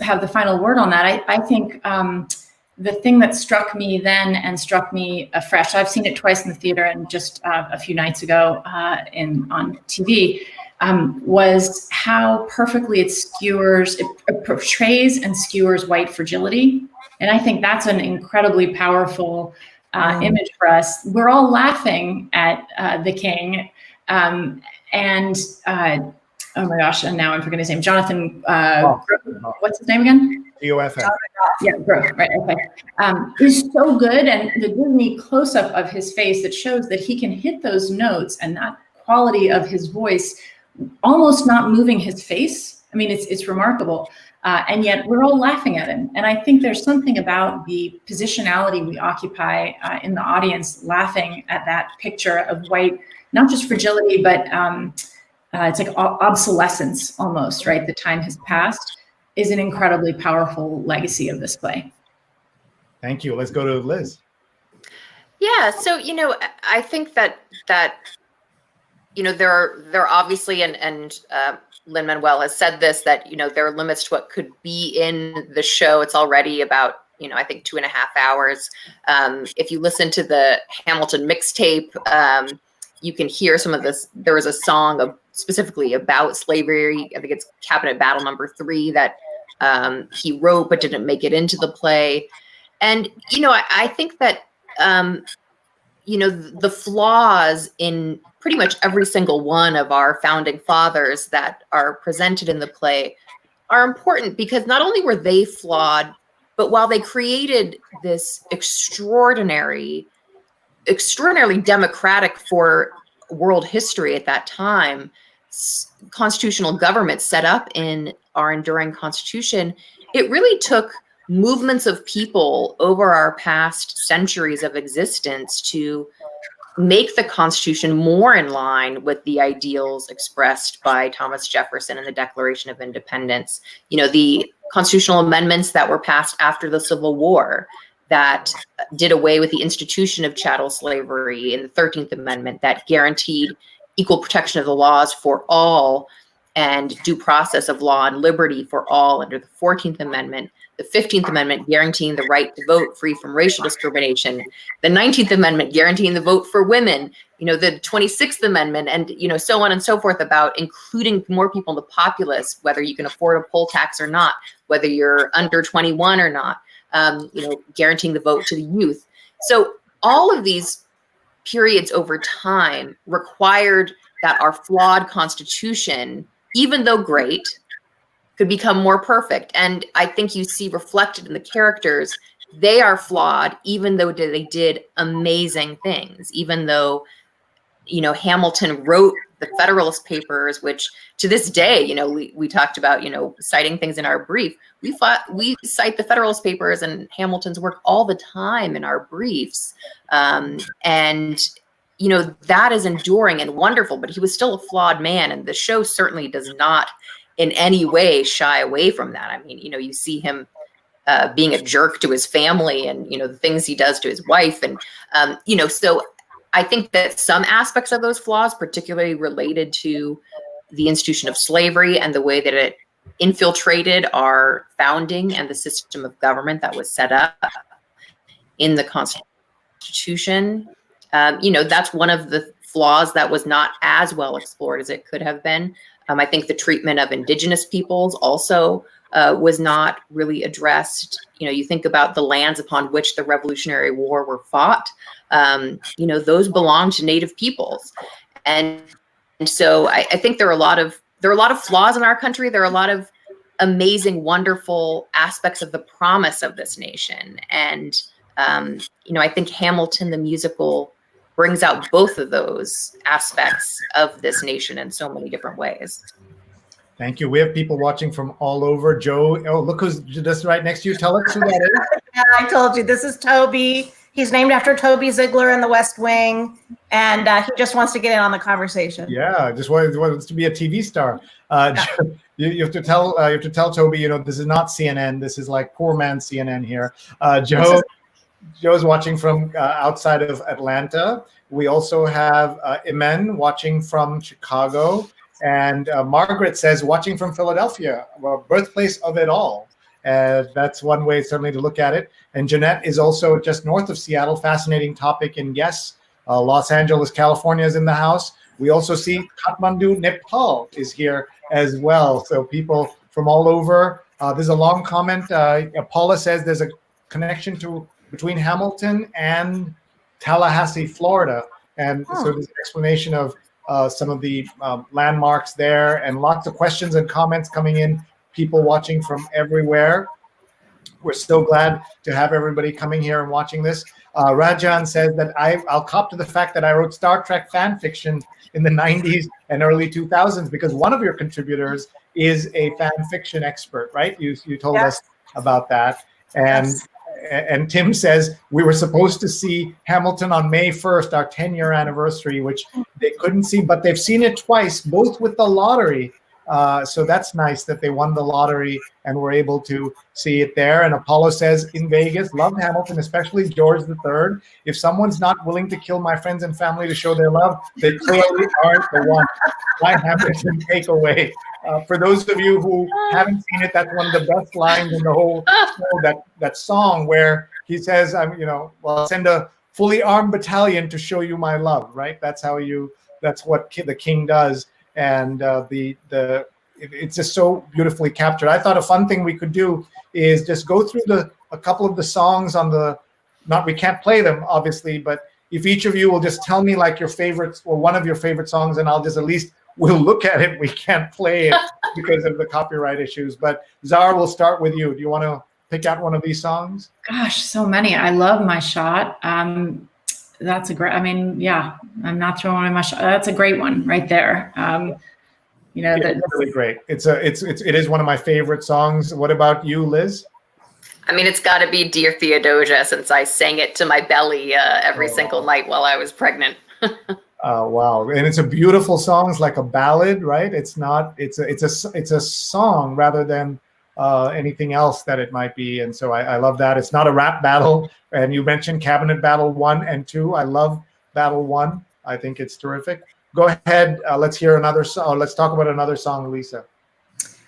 have the final word on that. I think the thing that struck me then and struck me afresh, I've seen it twice in the theater and just a few nights ago on TV, was how perfectly it portrays and skewers white fragility. And I think that's an incredibly powerful image for us. We're all laughing at the king. Oh my gosh, and now I'm forgetting his name. Jonathan, what's his name again? G-O-F-F. Yeah, Brook, right, okay. He's so good, and the Disney close-up of his face that shows that he can hit those notes and that quality of his voice, almost not moving his face. I mean, it's remarkable. And yet we're all laughing at him. And I think there's something about the positionality we occupy in the audience, laughing at that picture of white, not just fragility, but it's like obsolescence almost, right? The time has passed is an incredibly powerful legacy of this play. Thank you. Let's go to Liz. Yeah, so, I think that there are obviously, and Lin-Manuel has said this, that, there are limits to what could be in the show. It's already about, I think 2.5 hours. If you listen to the Hamilton mixtape, you can hear some of this. There was a song specifically about slavery. I think it's Cabinet Battle number 3 that he wrote but didn't make it into the play. And, I think that, the flaws in pretty much every single one of our founding fathers that are presented in the play are important, because not only were they flawed, But while they created this extraordinarily democratic for world history at that time, constitutional government set up in our enduring constitution, it really took movements of people over our past centuries of existence to make the Constitution more in line with the ideals expressed by Thomas Jefferson in the Declaration of Independence. You know, the constitutional amendments that were passed after the Civil War that did away with the institution of chattel slavery in the 13th Amendment, that guaranteed equal protection of the laws for all and due process of law and liberty for all under the 14th Amendment, the 15th Amendment guaranteeing the right to vote free from racial discrimination, the 19th Amendment guaranteeing the vote for women, you know, the 26th Amendment, and, you know, so on and so forth, about including more people in the populace, whether you can afford a poll tax or not, whether you're under 21 or not, you know, guaranteeing the vote to the youth. So all of these periods over time required that our flawed Constitution, even though great, could become more perfect. And I think you see reflected in the characters, they are flawed, even though they did amazing things, even though, you know, Hamilton wrote the Federalist Papers, which to this day, you know, we talked about, you know, citing things in our brief. We cite the Federalist Papers and Hamilton's work all the time in our briefs. And, you know, that is enduring and wonderful, but he was still a flawed man. And the show certainly does not in any way shy away from that. I mean, you know, you see him being a jerk to his family and, you know, the things he does to his wife. And, you know, so I think that some aspects of those flaws, particularly related to the institution of slavery and the way that it infiltrated our founding and the system of government that was set up in the Constitution, you know, that's one of the flaws that was not as well explored as it could have been. I think the treatment of indigenous peoples also was not really addressed. You know, you think about the lands upon which the Revolutionary War were fought, you know, those belong to Native peoples. And so I think there are a lot of flaws in our country. There are a lot of amazing, wonderful aspects of the promise of this nation. And, you know, I think Hamilton, the musical, brings out both of those aspects of this nation in so many different ways. Thank you. We have people watching from all over. Joe, oh, look who's just right next to you. Tell us who that is. Yeah, I told you, this is Toby. He's named after Toby Ziegler in The West Wing, and he just wants to get in on the conversation. Yeah, just wants to be a TV star. You have to tell Toby, you know, this is not CNN. This is like poor man CNN here. Joe's watching from outside of Atlanta. We also have Imen watching from Chicago. And Margaret says, watching from Philadelphia, well, birthplace of it all. That's one way certainly to look at it. And Jeanette is also just north of Seattle. Fascinating topic and guests. Los Angeles, California is in the house. We also see Kathmandu, Nepal is here as well. So people from all over. There's a long comment. Paula says there's a connection between Hamilton and Tallahassee, Florida. And so there's an explanation of some of the landmarks there, and lots of questions and comments coming in, people watching from everywhere. We're so glad to have everybody coming here and watching this. Rajan says that I'll cop to the fact that I wrote Star Trek fan fiction in the 90s and early 2000s because one of your contributors is a fan fiction expert, right? You told us about that. And Tim says, we were supposed to see Hamilton on May 1st, our 10-year anniversary, which they couldn't see, but they've seen it twice, both with the lottery. So that's nice that they won the lottery and were able to see it there. And Apollo says, in Vegas, love Hamilton, especially George III. If someone's not willing to kill my friends and family to show their love, they clearly aren't the one. Why Hamilton take away? For those of you who haven't seen it, that's one of the best lines in the whole show, that song where he says, well, send a fully armed battalion to show you my love, right? That's what the king does. And it's just so beautifully captured. I thought a fun thing we could do is just go through a couple of the songs on we can't play them obviously, but if each of you will just tell me like your favorites or one of your favorite songs, and I'll just we'll look at it. We can't play it because of the copyright issues. But Zahr, we'll start with you. Do you want to pick out one of these songs? Gosh, so many. I love My Shot. That's a great, I mean, yeah, I'm not throwing away my shot. That's a great one right there. You know, It's really great. It is one of my favorite songs. What about you, Liz? I mean, it's got to be Dear Theodosia, since I sang it to my belly every single night while I was pregnant. Wow, and it's a beautiful song. It's like a ballad, right? It's not. It's a song rather than anything else that it might be. And so I love that. It's not a rap battle. And you mentioned Cabinet Battle 1 and 2. I love Battle 1. I think it's terrific. Go ahead. Let's hear another song. Let's talk about another song, Lisa.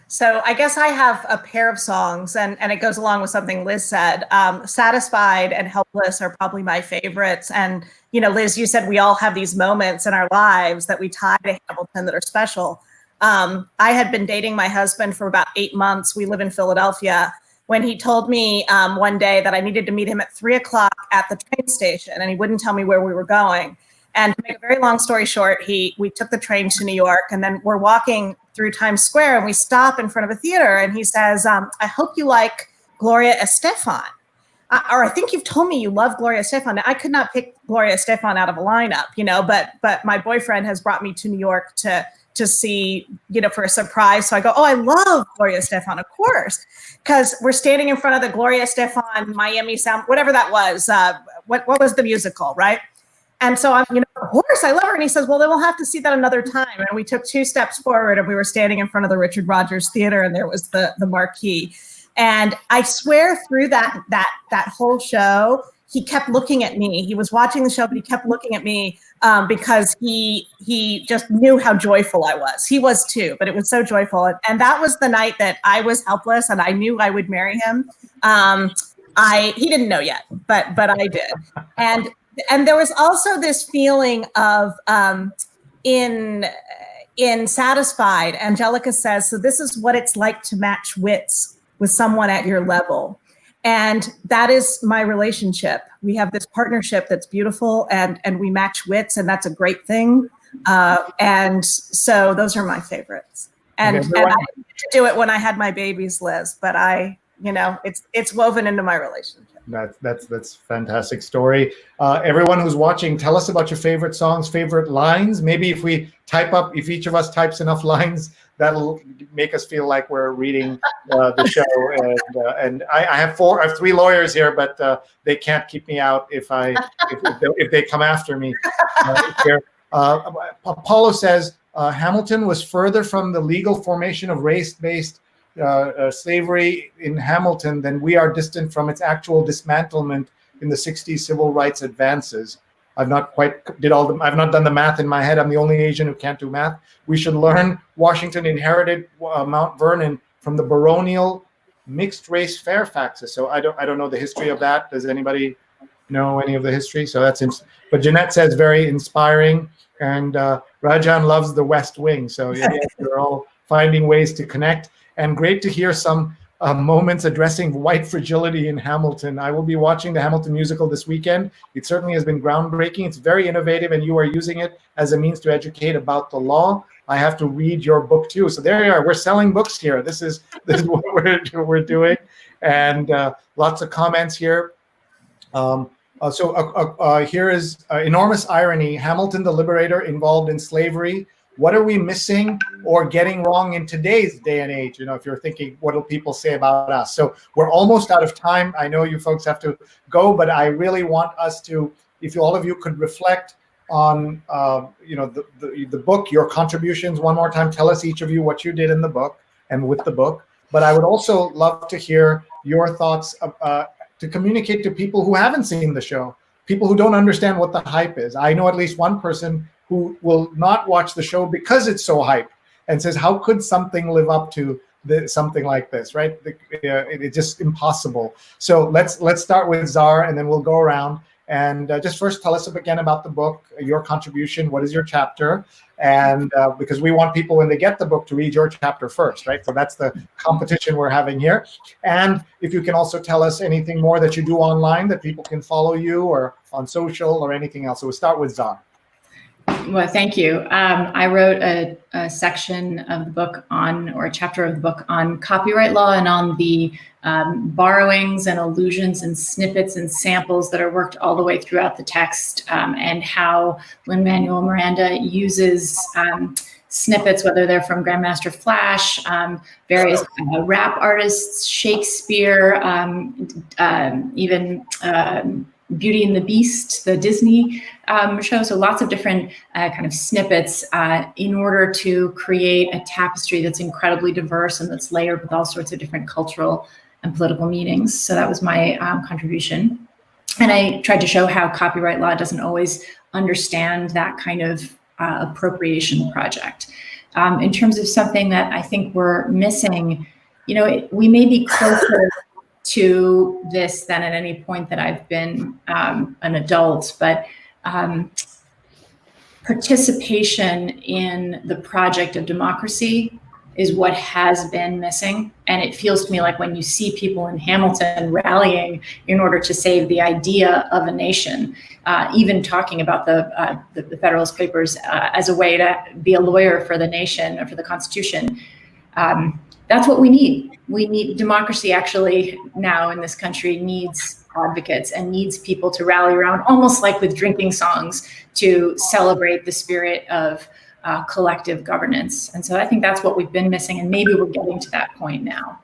So I guess I have a pair of songs, and it goes along with something Liz said. Satisfied and Helpless are probably my favorites. And, you know, Liz, you said we all have these moments in our lives that we tie to Hamilton that are special. I had been dating my husband for about 8 months. We live in Philadelphia. When he told me one day that I needed to meet him at 3 o'clock at the train station, and he wouldn't tell me where we were going. And to make a very long story short, we took the train to New York, and then we're walking through Times Square, and we stop in front of a theater, and he says, I hope you like Gloria Estefan. Or I think you've told me you love Gloria Estefan. Now, I could not pick Gloria Estefan out of a lineup, you know, but my boyfriend has brought me to New York to see, you know, for a surprise. So I go, oh, I love Gloria Estefan, of course, because we're standing in front of the Gloria Estefan Miami Sound, whatever that was. What was the musical, right? And so I'm, you know, of course, I love her. And he says, well, then we'll have to see that another time. And we took 2 steps forward, and we were standing in front of the Richard Rodgers Theater, and there was the marquee. And I swear through that whole show, he kept looking at me. He was watching the show, but he kept looking at me because he just knew how joyful I was. He was too, but it was so joyful. And that was the night that I was helpless, and I knew I would marry him. He didn't know yet, but I did. And there was also this feeling of in Satisfied, Angelica says, so this is what it's like to match wits with someone at your level. And that is my relationship. We have this partnership that's beautiful, and we match wits, and that's a great thing. And so those are my favorites. And I didn't get to do it when I had my babies, Liz, but it's woven into my relationship. That's a fantastic story. Everyone who's watching, tell us about your favorite songs, favorite lines. Maybe if each of us types enough lines, that'll make us feel like we're reading the show. And I have 3 lawyers here, but they can't keep me out if they come after me. Apollo says Hamilton was further from the legal formation of race-based slavery in Hamilton than we are distant from its actual dismantlement in the 60s civil rights advances. I've not done the math in my head. I'm the only Asian who can't do math. We should learn Washington inherited Mount Vernon from the baronial mixed race Fairfaxes. So I don't know the history of that. Does anybody know any of the history? So but Jeanette says very inspiring, and Rajan loves the West Wing. So yeah, we're all finding ways to connect. And great to hear some moments addressing white fragility in Hamilton. I will be watching the Hamilton musical this weekend. It certainly has been groundbreaking. It's very innovative, and you are using it as a means to educate about the law. I have to read your book too. So there you are. We're selling books here. This is what we're doing. And lots of comments here. Here is enormous irony. Hamilton, the liberator, involved in slavery. What are we missing or getting wrong in today's day and age? You know, if you're thinking, what will people say about us? So we're almost out of time. I know you folks have to go, but I really want us to, if all of you could reflect on, the book, your contributions one more time. Tell us each of you what you did in the book and with the book. But I would also love to hear your thoughts to communicate to people who haven't seen the show, people who don't understand what the hype is. I know at least one person who will not watch the show because it's so hyped and says, how could something live up to something like this, right? It's just impossible. So let's start with Zahr, and then we'll go around. And just first tell us again about the book, your contribution, what is your chapter? And because we want people when they get the book to read your chapter first, right? So that's the competition we're having here. And if you can also tell us anything more that you do online that people can follow you or on social or anything else. So we'll start with Zahr. Well, thank you. I wrote a section of the book or a chapter of the book on copyright law and on the borrowings and allusions and snippets and samples that are worked all the way throughout the text, and how Lin-Manuel Miranda uses snippets, whether they're from Grandmaster Flash, various rap artists, Shakespeare, even Beauty and the Beast, the Disney show. So lots of different kind of snippets in order to create a tapestry that's incredibly diverse and that's layered with all sorts of different cultural and political meanings. So that was my contribution. And I tried to show how copyright law doesn't always understand that kind of appropriation project. In terms of something that I think we're missing, we may be closer to this than at any point that I've been an adult, but participation in the project of democracy is what has been missing. And it feels to me like when you see people in Hamilton rallying in order to save the idea of a nation, even talking about the Federalist Papers as a way to be a lawyer for the nation or for the Constitution, that's what we need. We need democracy actually now in this country needs advocates and needs people to rally around, almost like with drinking songs, to celebrate the spirit of collective governance. And so I think that's what we've been missing, and maybe we're getting to that point now.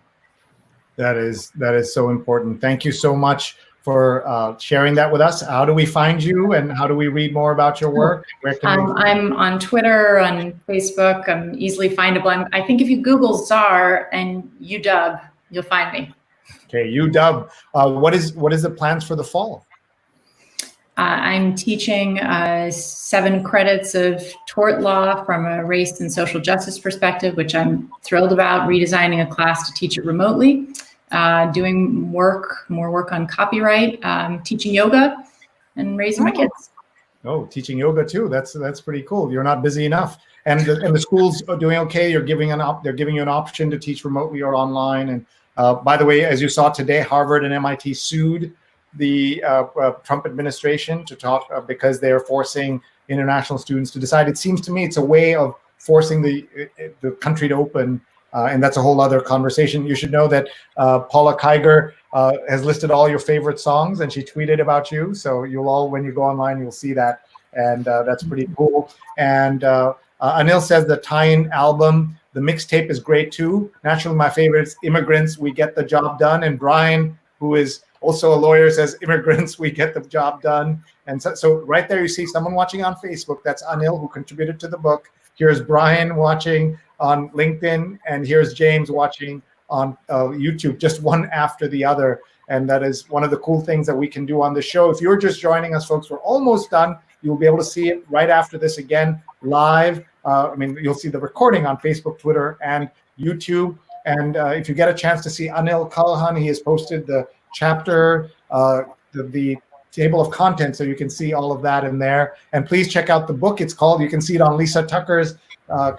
That is so important. Thank you so much for sharing that with us. How do we find you, and how do we read more about your work? Where can I'm on Twitter, on Facebook. I'm easily findable. I think if you Google Zahr and UW, you'll find me. Okay, UW. What is the plans for the fall? I'm teaching 7 credits of tort law from a race and social justice perspective, which I'm thrilled about, redesigning a class to teach it remotely, doing more work on copyright, teaching yoga, and raising my kids. Oh, teaching yoga too. That's pretty cool. You're not busy enough. And the schools are doing okay. They're giving you an option to teach remotely or online. And by the way, as you saw today, Harvard and MIT sued the Trump administration to talk because they're forcing international students to decide. It seems to me it's a way of forcing the country to open, and that's a whole other conversation. You should know that Paula Kiger has listed all your favorite songs, and she tweeted about you. So when you go online, you'll see that, and that's pretty cool. And Anil says the tie-in album, the mixtape is great too. Naturally, my favorite is Immigrants, We Get the Job Done. And Brian, who is also a lawyer, says Immigrants, We Get the Job Done. And so right there, you see someone watching on Facebook. That's Anil, who contributed to the book. Here's Brian watching on LinkedIn, and here's James watching on YouTube, just one after the other. And that is one of the cool things that we can do on the show. If you're just joining us, folks, we're almost done. You'll be able to see it right after this again, live. You'll see the recording on Facebook, Twitter, and YouTube. And if you get a chance to see Anil Kallahan, he has posted the chapter, the table of contents, so you can see all of that in there. And please check out the book. It's called, you can see it on Lisa Tucker's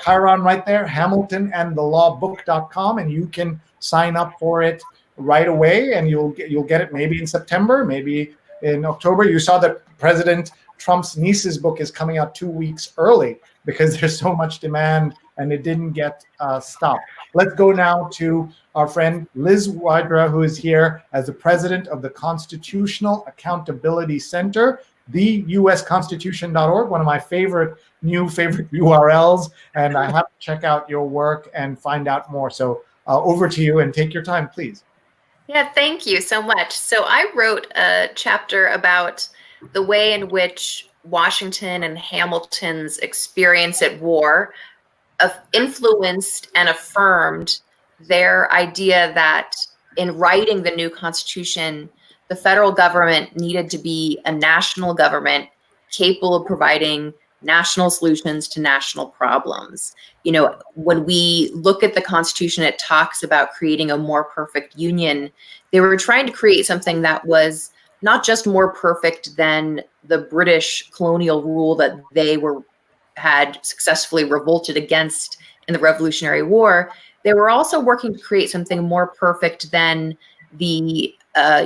Chiron right there, HamiltonandTheLawBook.com, and you can sign up for it right away, and you'll get it maybe in September, maybe in October. You saw that President Trump's niece's book is coming out 2 weeks early because there's so much demand and it didn't get stopped. Let's go now to our friend Liz Wydra, who is here as the president of the Constitutional Accountability Center, theusconstitution.org, one of my favorite URLs, and I have to check out your work and find out more. So over to you, and take your time, please. Yeah, thank you so much. So I wrote a chapter about the way in which Washington and Hamilton's experience at war influenced and affirmed their idea that in writing the new Constitution, the federal government needed to be a national government capable of providing national solutions to national problems. You know, when we look at the Constitution, it talks about creating a more perfect union. They were trying to create something that was not just more perfect than the British colonial rule that they had successfully revolted against in the Revolutionary War. They were also working to create something more perfect than the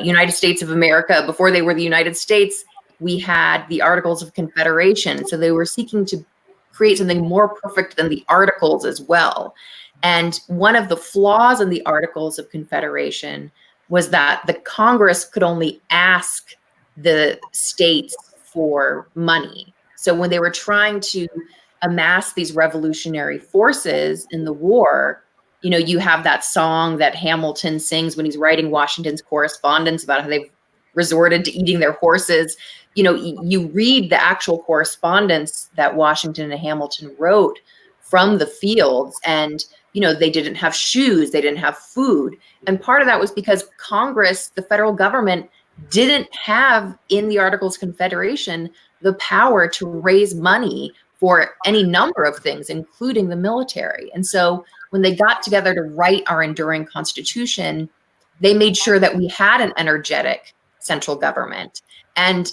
United States of America before they were the United States we had the Articles of Confederation. So they were seeking to create something more perfect than the Articles as well. And one of the flaws in the Articles of Confederation was that the Congress could only ask the states for money. So when they were trying to amass these revolutionary forces in the war, you know, you have that song that Hamilton sings when he's writing Washington's correspondence about how they've resorted to eating their horses. You know, you read the actual correspondence that Washington and Hamilton wrote from the fields, and, you know, they didn't have shoes, they didn't have food. And part of that was because Congress, the federal government, didn't have in the Articles of Confederation the power to raise money for any number of things, including the military. And so when they got together to write our enduring Constitution, they made sure that we had an energetic central government. And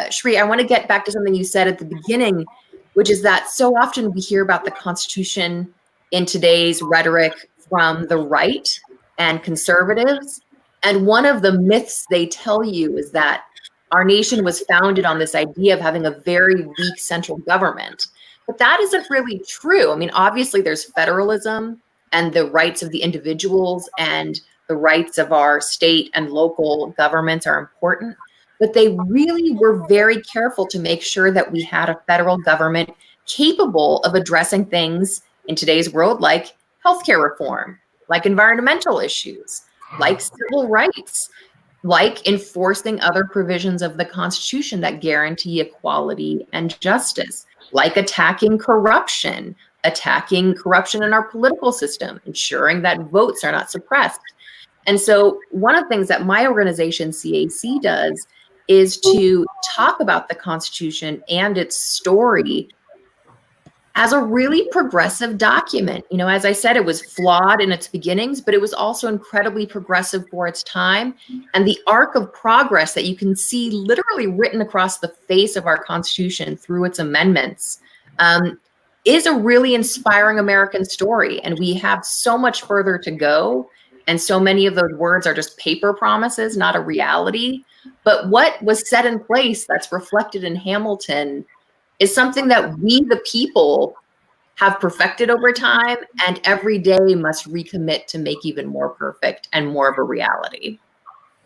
Sree, I want to get back to something you said at the beginning, which is that so often we hear about the Constitution in today's rhetoric from the right and conservatives. And one of the myths they tell you is that our nation was founded on this idea of having a very weak central government. But that isn't really true. I mean, obviously there's federalism and the rights of the individuals and the rights of our state and local governments are important, but they really were very careful to make sure that we had a federal government capable of addressing things in today's world, like healthcare reform, like environmental issues, like civil rights, like enforcing other provisions of the Constitution that guarantee equality and justice, like attacking corruption in our political system, ensuring that votes are not suppressed. And so one of the things that my organization, CAC, does is to talk about the Constitution and its story as a really progressive document. You know, as I said, it was flawed in its beginnings, but it was also incredibly progressive for its time. And the arc of progress that you can see literally written across the face of our Constitution through its amendments is a really inspiring American story. And we have so much further to go. And so many of those words are just paper promises, not a reality. But what was set in place that's reflected in Hamilton is something that we, the people, have perfected over time, and every day must recommit to make even more perfect and more of a reality.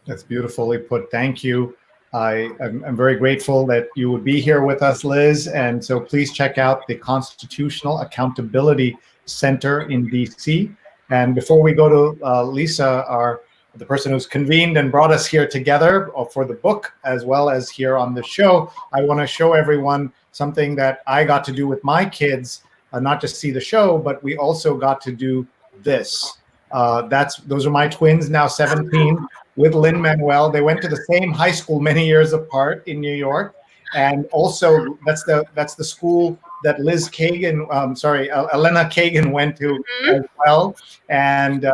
That's beautifully put. Thank you. I'm very grateful that you would be here with us, Liz. And so please check out the Constitutional Accountability Center in DC. And before we go to Lisa, the person who's convened and brought us here together for the book, as well as here on the show, I want to show everyone something that I got to do with my kids, not just see the show, but we also got to do this. Those are my twins, now 17, with Lin-Manuel. They went to the same high school many years apart in New York. And also that's the school that Elena Kagan went to as well. And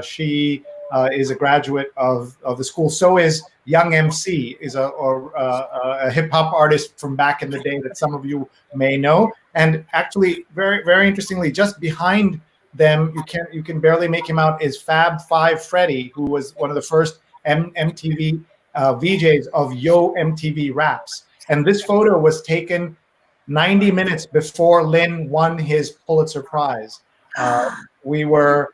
she is a graduate of the school. So is Young MC, is a hip hop artist from back in the day that some of you may know. And actually, very, very interestingly, just behind them, you can barely make him out, is Fab Five Freddy, who was one of the first MTV VJs of Yo MTV Raps. And this photo was taken 90 minutes before Lin won his Pulitzer Prize. We were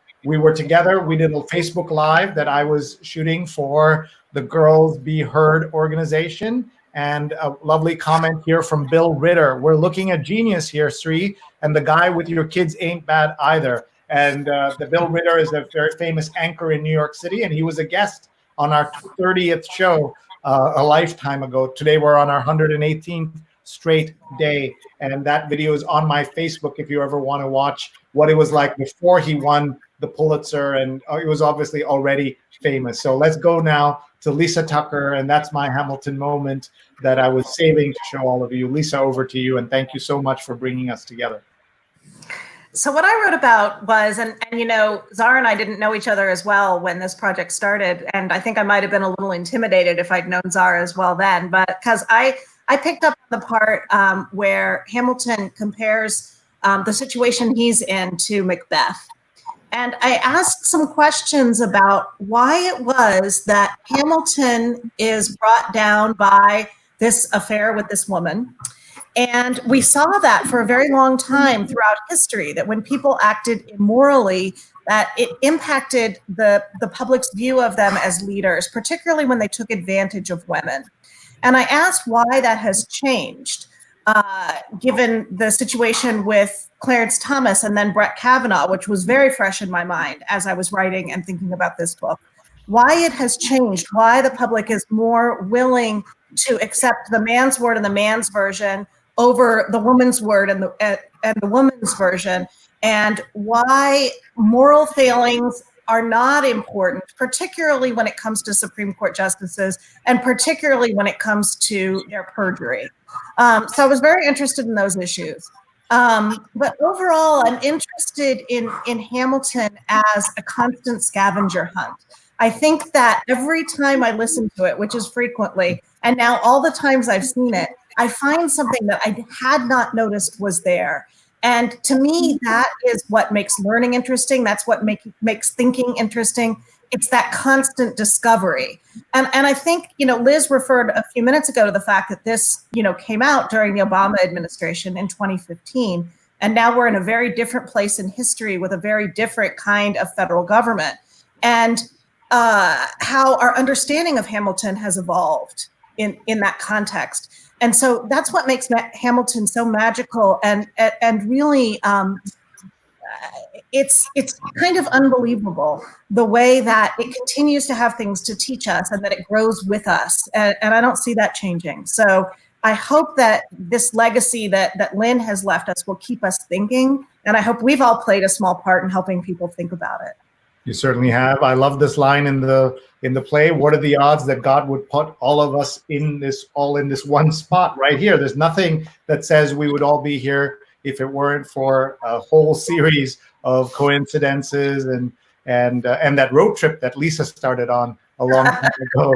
together. We did a Facebook Live that I was shooting for the Girls Be Heard organization. And a lovely comment here from Bill Ritter. We're looking at genius here, Sree, and the guy with your kids ain't bad either. And the Bill Ritter is a very famous anchor in New York City, and he was a guest on our 30th show a lifetime ago. Today we're on our 118th straight day, and that video is on my Facebook if you ever want to watch what it was like before he won the Pulitzer, and it was obviously already famous. So let's go now to Lisa Tucker, and that's my Hamilton moment that I was saving to show all of you. Lisa, over to you, and thank you so much for bringing us together. So what I wrote about was, and you know, Zahr and I didn't know each other as well when this project started, and I think I might have been a little intimidated if I'd known Zahr as well then, but because I picked up the part where Hamilton compares the situation he's in to Macbeth. And I asked some questions about why it was that Hamilton is brought down by this affair with this woman. And we saw that for a very long time throughout history, that when people acted immorally, that it impacted the public's view of them as leaders, particularly when they took advantage of women. And I asked why that has changed, given the situation with Clarence Thomas and then Brett Kavanaugh, which was very fresh in my mind as I was writing and thinking about this book. Why it has changed, why the public is more willing to accept the man's word and the man's version over the woman's word and the woman's version, and why moral failings are not important, particularly when it comes to Supreme Court justices, and particularly when it comes to their perjury. So I was very interested in those issues. But overall, I'm interested in Hamilton as a constant scavenger hunt. I think that every time I listen to it, which is frequently, and now all the times I've seen it, I find something that I had not noticed was there. And to me, that is what makes learning interesting. That's what makes thinking interesting. It's that constant discovery. And I think, Liz referred a few minutes ago to the fact that this, came out during the Obama administration in 2015. And now we're in a very different place in history with a very different kind of federal government. And how our understanding of Hamilton has evolved in that context. And so that's what makes Hamilton so magical and really, it's kind of unbelievable the way that it continues to have things to teach us and that it grows with us. And I don't see that changing. So I hope that this legacy that Lynn has left us will keep us thinking. And I hope we've all played a small part in helping people think about it. You certainly have. I love this line in the play. What are the odds that God would put all of us in this one spot right here? There's nothing that says we would all be here if it weren't for a whole series of coincidences and that road trip that Lisa started on a long time ago,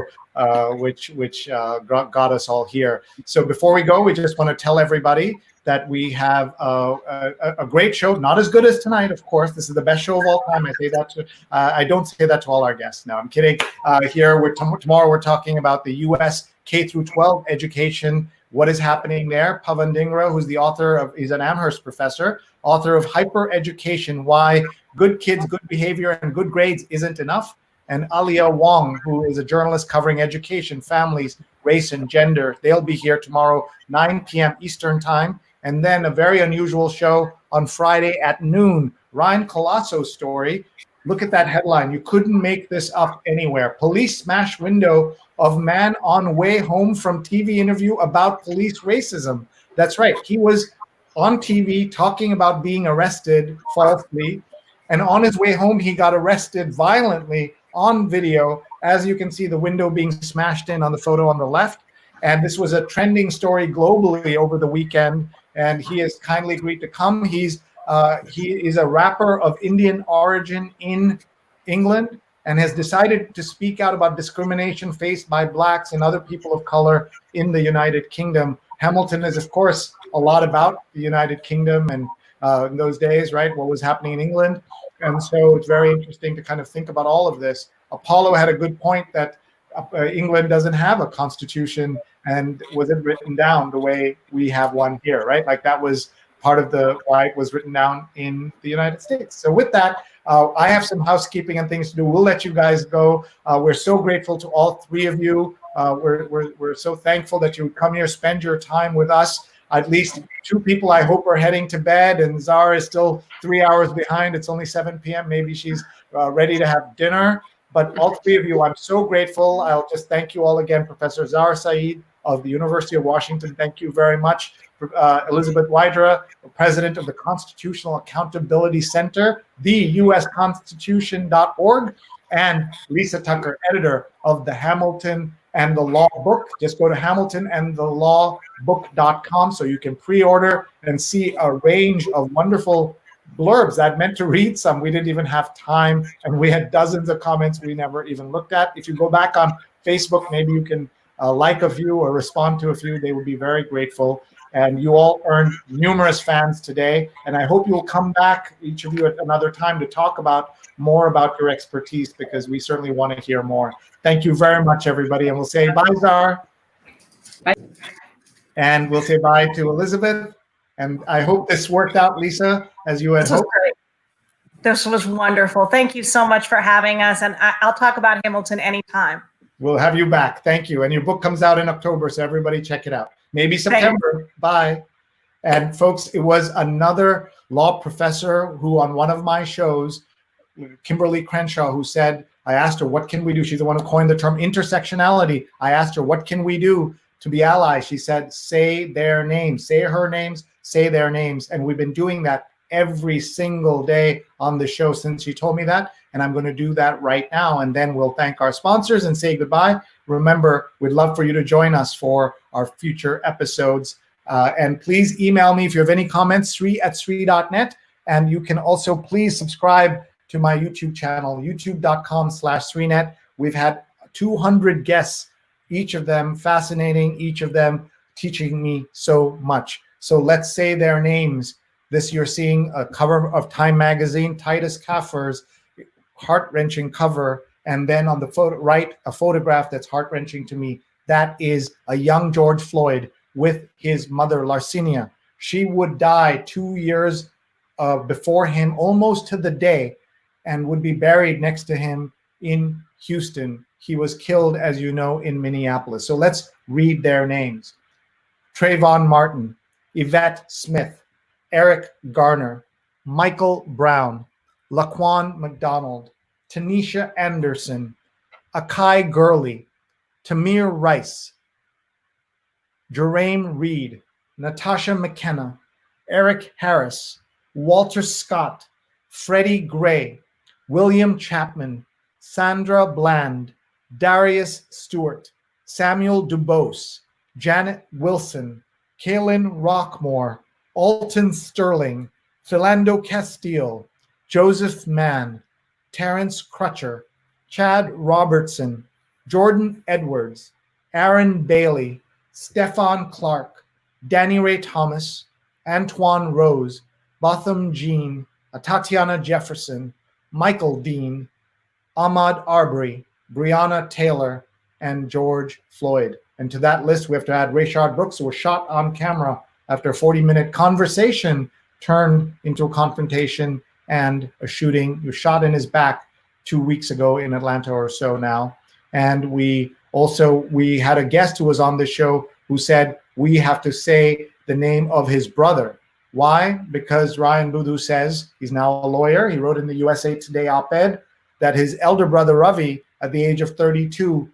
which got us all here. So before we go, we just want to tell everybody that we have a great show, not as good as tonight, of course. This is the best show of all time. I say that I don't say that to all our guests. No, I'm kidding. Tomorrow we're talking about the U.S. K through 12 education. What is happening there? Pavan Dhingra, who's the author he's an Amherst professor, author of Hyper Education: Why Good Kids, Good Behavior, and Good Grades Isn't Enough. And Alia Wong, who is a journalist covering education, families, race, and gender. They'll be here tomorrow, 9 p.m. Eastern Time. And then a very unusual show on Friday at noon. Ryan Colosso's story. Look at that headline. You couldn't make this up anywhere. Police smash window of man on way home from TV interview about police racism. That's right. He was on TV talking about being arrested falsely. And on his way home, he got arrested violently on video. As you can see, the window being smashed in on the photo on the left. And this was a trending story globally over the weekend. And he has kindly agreed to come. He is a rapper of Indian origin in England and has decided to speak out about discrimination faced by Blacks and other people of color in the United Kingdom. Hamilton is, of course, a lot about the United Kingdom and in those days, right, what was happening in England. And so it's very interesting to kind of think about all of this. Apollo had a good point that England doesn't have a constitution and wasn't written down the way we have one here, right? Like that was part of why it was written down in the United States. So with that, I have some housekeeping and things to do. We'll let you guys go. We're so grateful to all three of you. We're so thankful that you would come here, spend your time with us. At least two people, I hope, are heading to bed, and Zahr is still 3 hours behind. It's only 7 p.m. Maybe she's ready to have dinner. But all three of you, I'm so grateful. I'll just thank you all again. Professor Zahra Said of the University of Washington, thank you very much. Elizabeth Wydra, president of the Constitutional Accountability Center, theusconstitution.org, and Lisa Tucker, editor of the Hamilton and the Law book. Just go to hamiltonandthelawbook.com so you can pre-order and see a range of wonderful blurbs. I'd meant to read some. We didn't even have time, and we had dozens of comments we never even looked at. If you go back on Facebook, maybe you can like a few or respond to a few. They would be very grateful. And you all earned numerous fans today. And I hope you'll come back, each of you, at another time to talk about more about your expertise, because we certainly want to hear more. Thank you very much, everybody. And we'll say bye, Zahr. Bye. And we'll say bye to Elizabeth. And I hope this worked out, Lisa, as you had This was hoped. great. This was wonderful. Thank you so much for having us. And I'll talk about Hamilton anytime. We'll have you back. Thank you. And your book comes out in October, so everybody check it out. Maybe September. Bye. And folks, it was another law professor who on one of my shows, Kimberly Crenshaw, who said, I asked her, what can we do? She's the one who coined the term intersectionality. I asked her, what can we do to be allies? She said, say their names, say her names, say their names. And we've been doing that every single day on the show since she told me that. And I'm going to do that right now. And then we'll thank our sponsors and say goodbye. Remember, we'd love for you to join us for our future episodes. And please email me if you have any comments, sree@sree.net. And you can also please subscribe to my YouTube channel, youtube.com/SreeNet. We've had 200 guests, each of them fascinating, each of them teaching me so much. So let's say their names. This you're seeing a cover of Time magazine, Titus Kaffir's heart-wrenching cover, and then on the right, a photograph that's heart-wrenching to me. That is a young George Floyd with his mother, Larcinia. She would die 2 years before him, almost to the day, and would be buried next to him in Houston. He was killed, as you know, in Minneapolis. So let's read their names. Trayvon Martin, Yvette Smith, Eric Garner, Michael Brown, Laquan McDonald, Tanisha Anderson, Akai Gurley, Tamir Rice, Jerame Reed, Natasha McKenna, Eric Harris, Walter Scott, Freddie Gray, William Chapman, Sandra Bland, Darius Stewart, Samuel Dubose, Janet Wilson, Kaylin Rockmore, Alton Sterling, Philando Castile, Joseph Mann, Terrence Crutcher, Chad Robertson, Jordan Edwards, Aaron Bailey, Stefan Clark, Danny Ray Thomas, Antoine Rose, Botham Jean, Tatiana Jefferson, Michael Dean, Ahmad Arbery, Breonna Taylor, and George Floyd. And to that list, we have to add Rayshard Brooks, who was shot on camera after a 40-minute conversation turned into a confrontation and a shooting. He was shot in his back 2 weeks ago in Atlanta or so now. And we had a guest who was on the show who said, we have to say the name of his brother. Why? Because Ryan Boudou says, he's now a lawyer, he wrote in the USA Today op-ed that his elder brother Ravi, at the age of 32,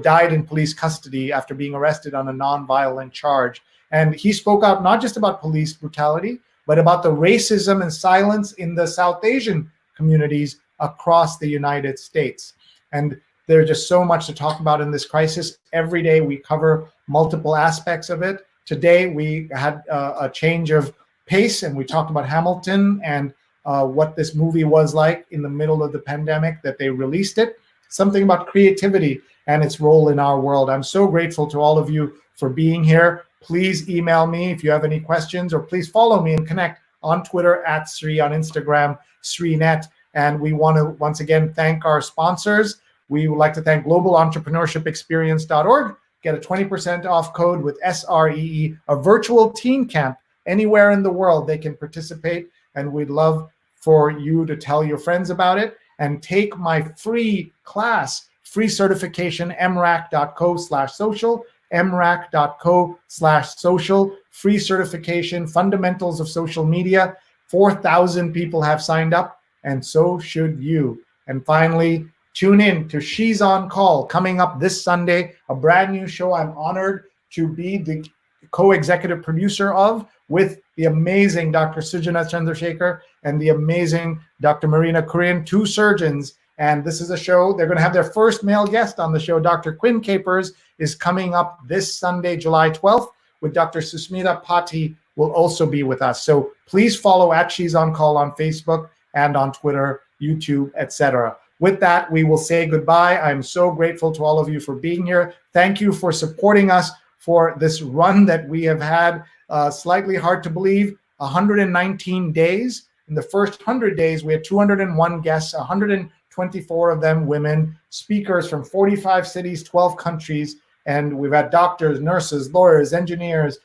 died in police custody after being arrested on a non-violent charge. And he spoke out not just about police brutality, but about the racism and silence in the South Asian communities across the United States. And there's just so much to talk about in this crisis. Every day we cover multiple aspects of it. Today we had a change of pace and we talked about Hamilton and what this movie was like in the middle of the pandemic that they released it. Something about creativity and its role in our world. I'm so grateful to all of you for being here. Please email me if you have any questions, or please follow me and connect on Twitter @Sree, on Instagram, SreeNet. And we want to once again thank our sponsors. We would like to thank globalentrepreneurshiPexperience.org. Get a 20% off code with SREE, a virtual teen camp anywhere in the world they can participate. And we'd love for you to tell your friends about it and take my free class, free certification, mrac.co/social, mrac.co/social, free certification, fundamentals of social media. 4,000 people have signed up, and so should you. And finally, tune in to She's on Call, coming up this Sunday, a brand new show I'm honored to be the co-executive producer of, with the amazing Dr. Sujana Chandrasekhar and the amazing Dr. Marina Kurian, two surgeons. And this is a show, they're going to have their first male guest on the show. Dr. Quinn Capers is coming up this Sunday, July 12th, with Dr. Susmita Pati will also be with us. So please follow @She's on Call on Facebook and on Twitter, YouTube, etc. With that, we will say goodbye. I'm so grateful to all of you for being here. Thank you for supporting us for this run that we have had. Slightly hard to believe, 119 days. In the first 100 days, we had 201 guests, 124 of them women, speakers from 45 cities, 12 countries. And we've had doctors, nurses, lawyers, engineers,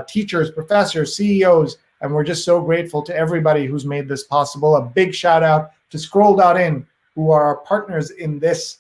teachers, professors, CEOs, and we're just so grateful to everybody who's made this possible. A big shout out to Scroll.in, who are our partners in this.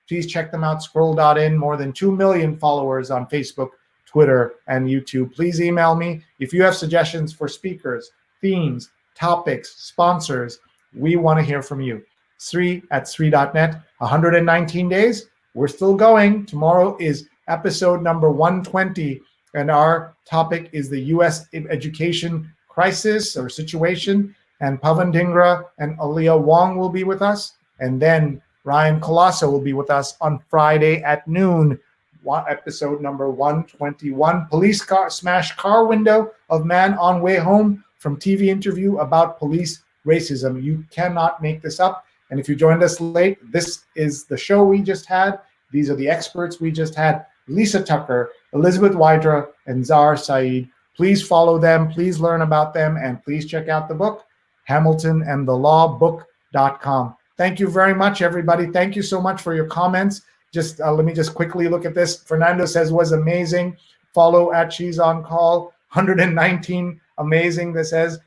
Please check them out, Scroll.in, more than 2 million followers on Facebook, Twitter, and YouTube. Please email me if you have suggestions for speakers, themes, topics, sponsors. We want to hear from you. Sree@Sree.net, 119 days. We're still going. Tomorrow is episode number 120, and our topic is the U.S. education crisis or situation. And Pavan Dhingra and Aliyah Wong will be with us. And then Ryan Colasso will be with us on Friday at noon. Episode number 121. Police car smash car window of man on way home from TV interview about police racism. You cannot make this up. And if you joined us late, this is the show we just had. These are the experts we just had. Lisa Tucker, Elizabeth Wydra, and Zahra Said. Please follow them. Please learn about them. And please check out the book, HamiltonandTheLawBook.com. Thank you very much, everybody. Thank you so much for your comments. Just let me just quickly look at this. Fernando says, was amazing. Follow at She's on Call. 119, amazing, this says.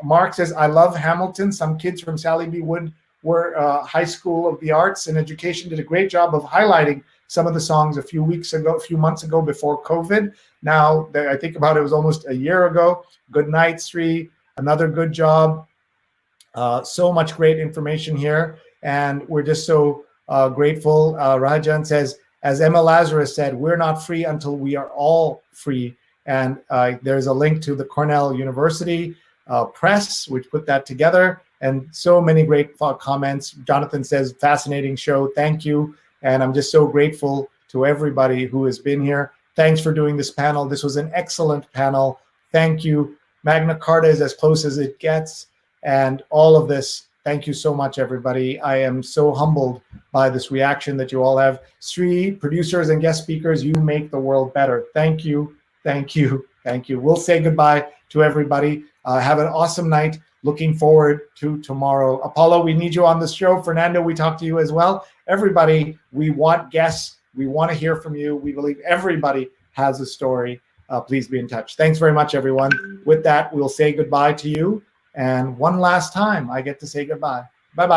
Mark says, I love Hamilton. Some kids from Sally B. Wood were High School of the Arts and Education did a great job of highlighting some of the songs a few months ago before COVID. Now that I think about it, was almost a year ago. Good night, Sree. Another good job. So much great information here. And we're just so grateful. Rajan says, as Emma Lazarus said, we're not free until we are all free. And there's a link to the Cornell University Press, which put that together. And so many great comments. Jonathan says, fascinating show. Thank you. And I'm just so grateful to everybody who has been here. Thanks for doing this panel. This was an excellent panel. Thank you. Magna Carta is as close as it gets. And all of this, thank you so much, everybody. I am so humbled by this reaction that you all have. Sree, producers and guest speakers, you make the world better. Thank you. Thank you. Thank you. We'll say goodbye to everybody. Have an awesome night. Looking forward to tomorrow. Apollo, we need you on the show. Fernando, we talk to you as well. Everybody, we want guests. We want to hear from you. We believe everybody has a story. Please be in touch. Thanks very much, everyone. With that, we'll say goodbye to you. And one last time, I get to say goodbye.